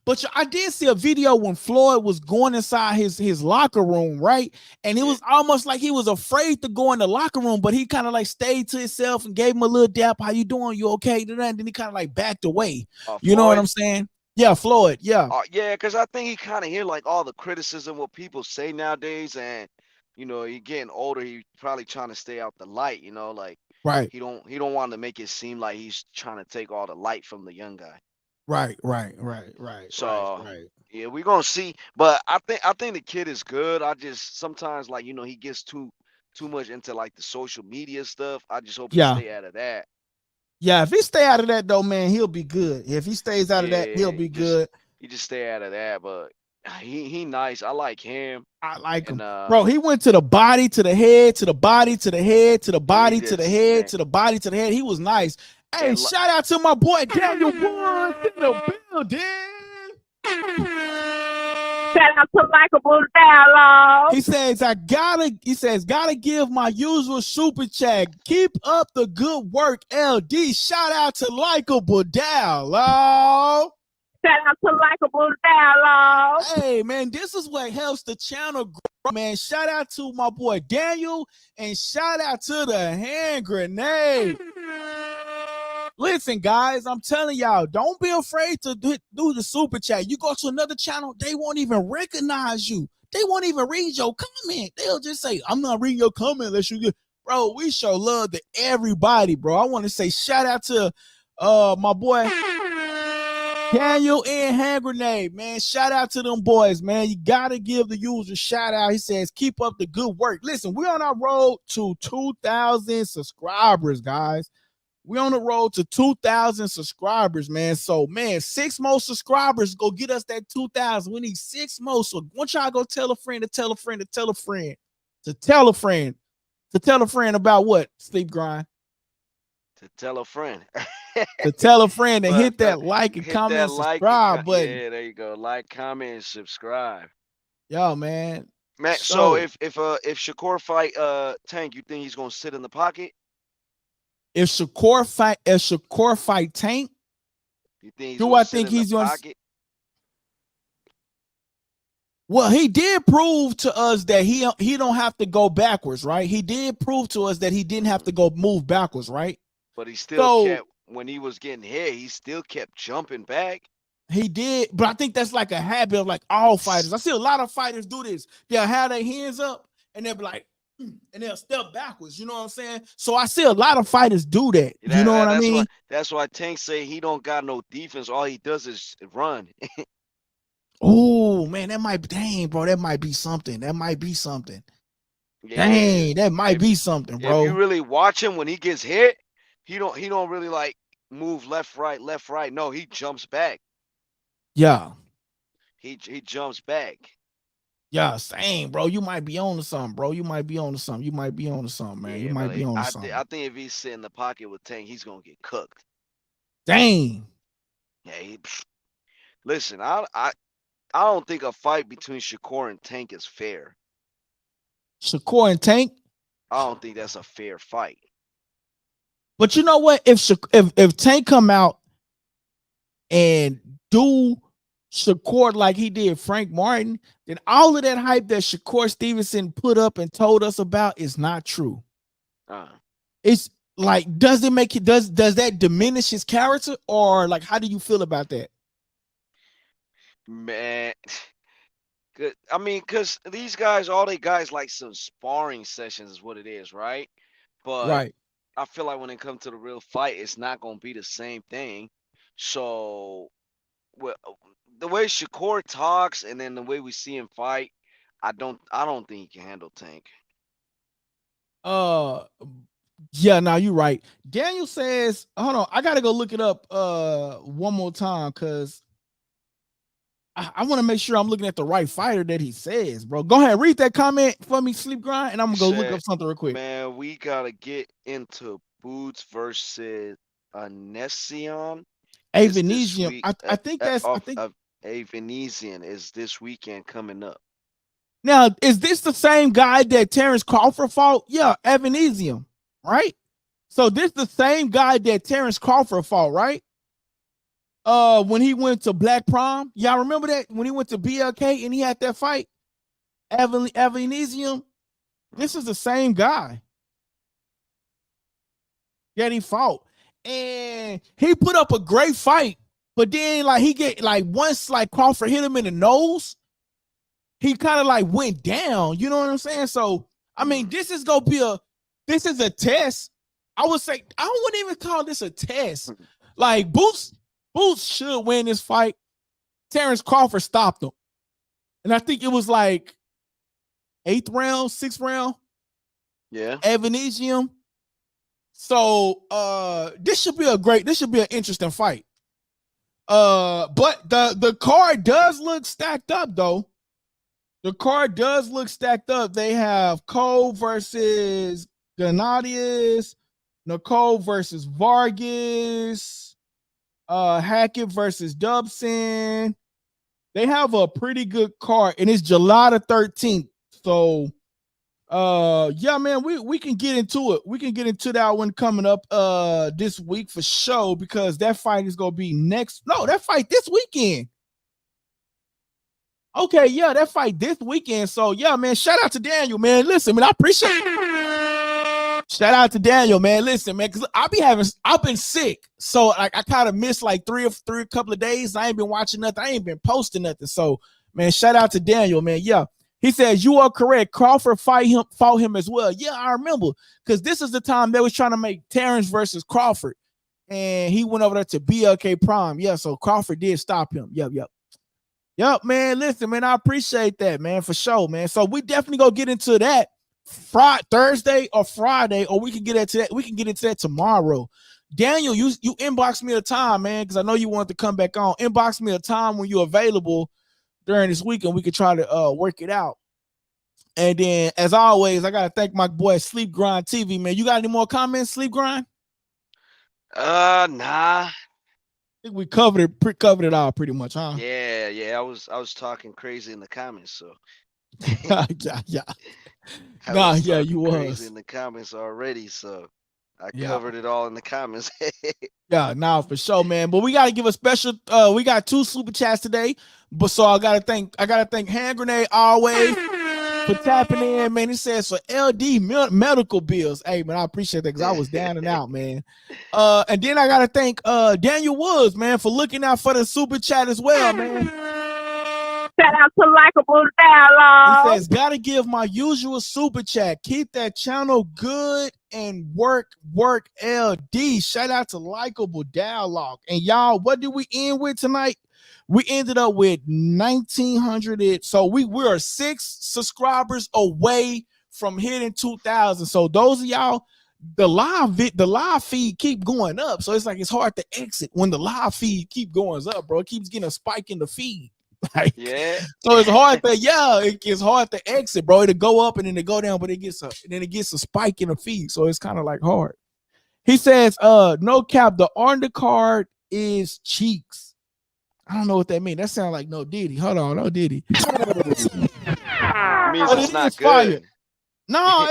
But I did see a video when Floyd was going inside his locker room, right? And it was almost like he was afraid to go in the locker room, but he kind of like stayed to himself and gave him a little dap. How you doing? You okay? And then he kind of like backed away. You know what I'm saying? Yeah, Floyd. Yeah. Yeah, because I think he kind of hear like all the criticism what people say nowadays, and he getting older. He probably trying to stay out the light. Like right. He don't want to make it seem like he's trying to take all the light from the young guy. Right. So yeah, we're gonna see. But I think the kid is good. I just sometimes like he gets too much into like the social media stuff. I just hope he stay out of that. Yeah, if he stay out of that though, man, he'll be good. If he stays out of that, he'll be good. He just stay out of that, but he nice. I like him. I like him. Bro, he went to the body, to the head, to the body, to the head, to the body, to the head, to the body, to the head. He was nice. Hey, shout out to my boy Daniel Woods in the building. Shout out to likeableDialogue. He says, gotta give my usual super chat. Keep up the good work, LD. Shout out to likeableDialogue. Shout out to likeableDialogue. Hey, man, this is what helps the channel grow, man. Shout out to my boy Daniel, and shout out to the hand grenade. Listen, guys, I'm telling y'all, don't be afraid to do the super chat. You go to another channel, they won't even recognize you. They won't even read your comment. They'll just say, I'm not reading your comment unless you get. Bro, we show love to everybody, bro. I want to say shout out to my boy Daniel and Hand Grenade, man. Shout out to them boys, man. You got to give the user shout out. He says, keep up the good work. Listen, we're on our road to 2,000 subscribers, guys. We're on the road to 2,000 subscribers, man. So, man, 6 more subscribers go get us that 2,000. We need 6 more. So, once y'all go tell a friend to tell a friend to tell a friend to tell a friend to tell a friend about what? Sleep Grind. To tell a friend. To tell a friend and hit that like and comment and subscribe button. Yeah, there you go. Like, comment, and subscribe. Yo, man. Man, so if Shakur fight Tank, you think he's gonna sit in the pocket? If Shakur fight Tank, you think I think he's going to? Well, he did prove to us that he don't have to go backwards, right? He did prove to us that he didn't have to go move backwards, right? But he still kept, when he was getting hit, he still kept jumping back. He did, but I think that's like a habit of like all fighters. I see a lot of fighters do this. They'll have their hands up and they'll be like, and they'll step backwards. You know what I'm saying? So I see a lot of fighters do that. You know what I mean? That's why Tank say he don't got no defense. All he does is run. Oh man, that might be something. That might be something. Yeah. Dang, that might be something, bro. If you really watch him when he gets hit, he don't really like move left, right. No, he jumps back. Yeah. He jumps back. Yeah, same, bro. You might be on to something, bro. You might be on to something, man. Yeah, you might be on to something. I think if he's sitting in the pocket with Tank, he's gonna get cooked. Dang. Yeah. Listen, I don't think a fight between Shakur and Tank is fair. Shakur and Tank? I don't think that's a fair fight. But you know what? If Tank come out and do Shakur like he did Frank Martin, then all of that hype that Shakur Stevenson put up and told us about is not true. It's like, does that diminish his character, or like, how do you feel about that? Man, Good. I mean, because these guys, all they guys like some sparring sessions is what it is, right? But Right. I feel like when it comes to the real fight, it's not gonna be the same thing. So, well, the way Shakur talks and then the way we see him fight, I don't think he can handle Tank. Yeah, now you're right. Daniel says, hold on, I gotta go look it up one more time because I want to make sure I'm looking at the right fighter that he says, bro. Go ahead, read that comment for me, Sleep Grind, and I'm He gonna go look said, up something real quick. "Man, we gotta get into Boots versus Anesian A is this Venetian. week. I think that's I Of think a Venetian is this weekend coming up." now is this the same guy that Terrence Crawford fought? Yeah, Evanesium, right? So this the same guy that Terrence Crawford fought, right? When he went to Black Prom, y'all remember that when he went to BLK and he had that fight, Evanesium. This is the same guy that he fought, and he put up a great fight. But then, like he get like once like Crawford hit him in the nose, he kind of like went down. You know what I'm saying? So I mean, this is a test. I would say I wouldn't even call this a test. Like Boots should win this fight. Terrence Crawford stopped him, and I think it was like 8th round, 6th round. Yeah. Evanesium. So this should be an interesting fight. But the card does look stacked up though. The card does look stacked up. They have Cole versus Gennadius, Nicole versus Vargas, Hackett versus Dubson. They have a pretty good card, and it's July the 13th. So yeah, man, we can get into it. We can get into that one coming up this week for sure, because that fight is gonna be that fight this weekend. Okay, yeah, that fight this weekend. So yeah, man, shout out to Daniel, man. Listen, man, I appreciate it. Shout out to Daniel, man. Listen, man, because I've been sick. So like I kind of missed like three couple of days. I ain't been watching nothing. I ain't been posting nothing. So man, shout out to Daniel, man. Yeah. He says, you are correct. Crawford fought him as well. Yeah, I remember. Because this is the time they was trying to make Terrence versus Crawford. And he went over there to BLK Prime. Yeah, so Crawford did stop him. Yep, man. Listen, man, I appreciate that, man, for sure, man. So we definitely gonna get into that Thursday or Friday, or we can get into that. We can get into that tomorrow. Daniel, you inbox me a time, man, because I know you want to come back on. Inbox me a time when you're available during this week, and we can try to work it out. And then, as always, I gotta thank my boy Sleep Grind TV, man. You got any more comments, Sleep Grind? Nah. I think we covered it all pretty much, huh? Yeah. I was talking crazy in the comments, so yeah. You crazy was in the comments already, so I Yeah. covered it all in the comments. Yeah, for sure, man. But we gotta give a special. We got 2 super chats today, but so I gotta thank Hand Grenade always for tapping in, man. He says for LD medical bills. Hey, man, I appreciate that because I was down and out, man. And then I gotta thank Daniel Woods, man, for looking out for the super chat as well, man. Shout out to Likeable Dialogue. He says, gotta give my usual super chat. Keep that channel good and work LD. Shout out to Likeable Dialogue. And y'all, what did we end with tonight? We ended up with 1,900. So we are 6 subscribers away from hitting 2,000. So those of y'all, the live feed keep going up. So it's like it's hard to exit when the live feed keep going up, bro. It keeps getting a spike in the feed. Like, Yeah. So it's hard it's hard to exit, bro. It'll go up and then it go down, but it gets a spike in the feed. So it's kind of like hard. He says, no cap, the undercard is cheeks. I don't know what that means. That sounds like no Diddy. Hold on, no Diddy. It means But it's it not is fire. good. No,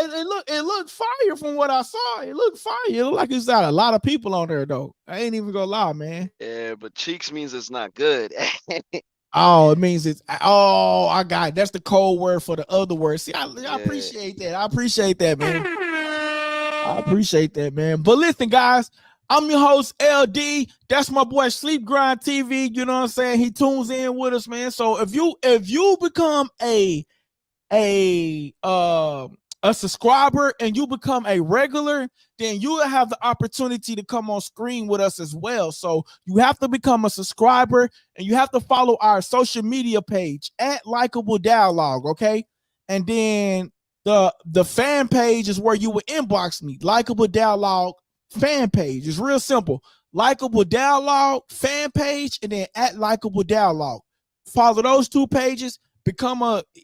it looked fire from what I saw. It looked fire. It looked like it's got a lot of people on there though. I ain't even gonna lie, man. Yeah, but cheeks means it's not good. Oh, it means it's I got it. That's the code word for the other word. See, I appreciate that. I appreciate that, man. I appreciate that, man. But listen, guys, I'm your host, LD. That's my boy Sleep Grind TV. You know what I'm saying? He tunes in with us, man. So if you become a subscriber and you become a regular, then you will have the opportunity to come on screen with us as well. So you have to become a subscriber and you have to follow our social media page at likeableDialogue, okay? And then the fan page is where you will inbox me. likeableDialogue fan page. It's real simple. likeableDialogue fan page and then at likeableDialogue. Follow those two pages.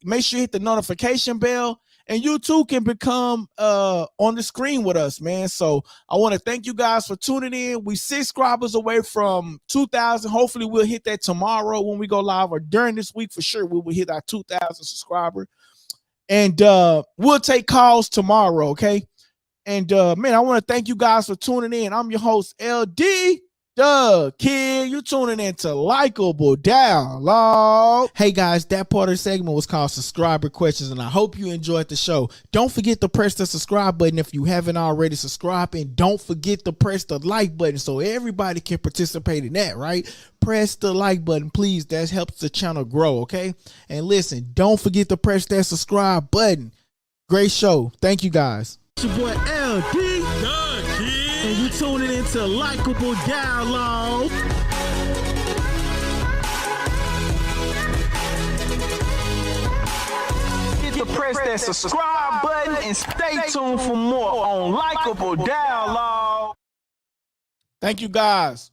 Make sure you hit the notification bell, and you too can become on the screen with us, man. So I want to thank you guys for tuning in. We 6 subscribers away from 2,000. Hopefully we'll hit that tomorrow when we go live, or during this week for sure. We will hit our 2,000 subscriber, and we'll take calls tomorrow, okay? And man, I want to thank you guys for tuning in. I'm your host, LD. Kid, you tuning in to Likeable Dialogue. Hey guys, that part of the segment was called Subscriber Questions, and I hope you enjoyed the show. Don't forget to press the subscribe button if you haven't already subscribed, and don't forget to press the like button so everybody can participate in that, right? Press the like button, please. That helps the channel grow, okay? And listen, don't forget to press that subscribe button. Great show. Thank you guys. It's your boy LD. And you tuning into Likeable Dialogue. Hit the press that subscribe button and stay tuned for more on Likeable Dialogue. Thank you guys.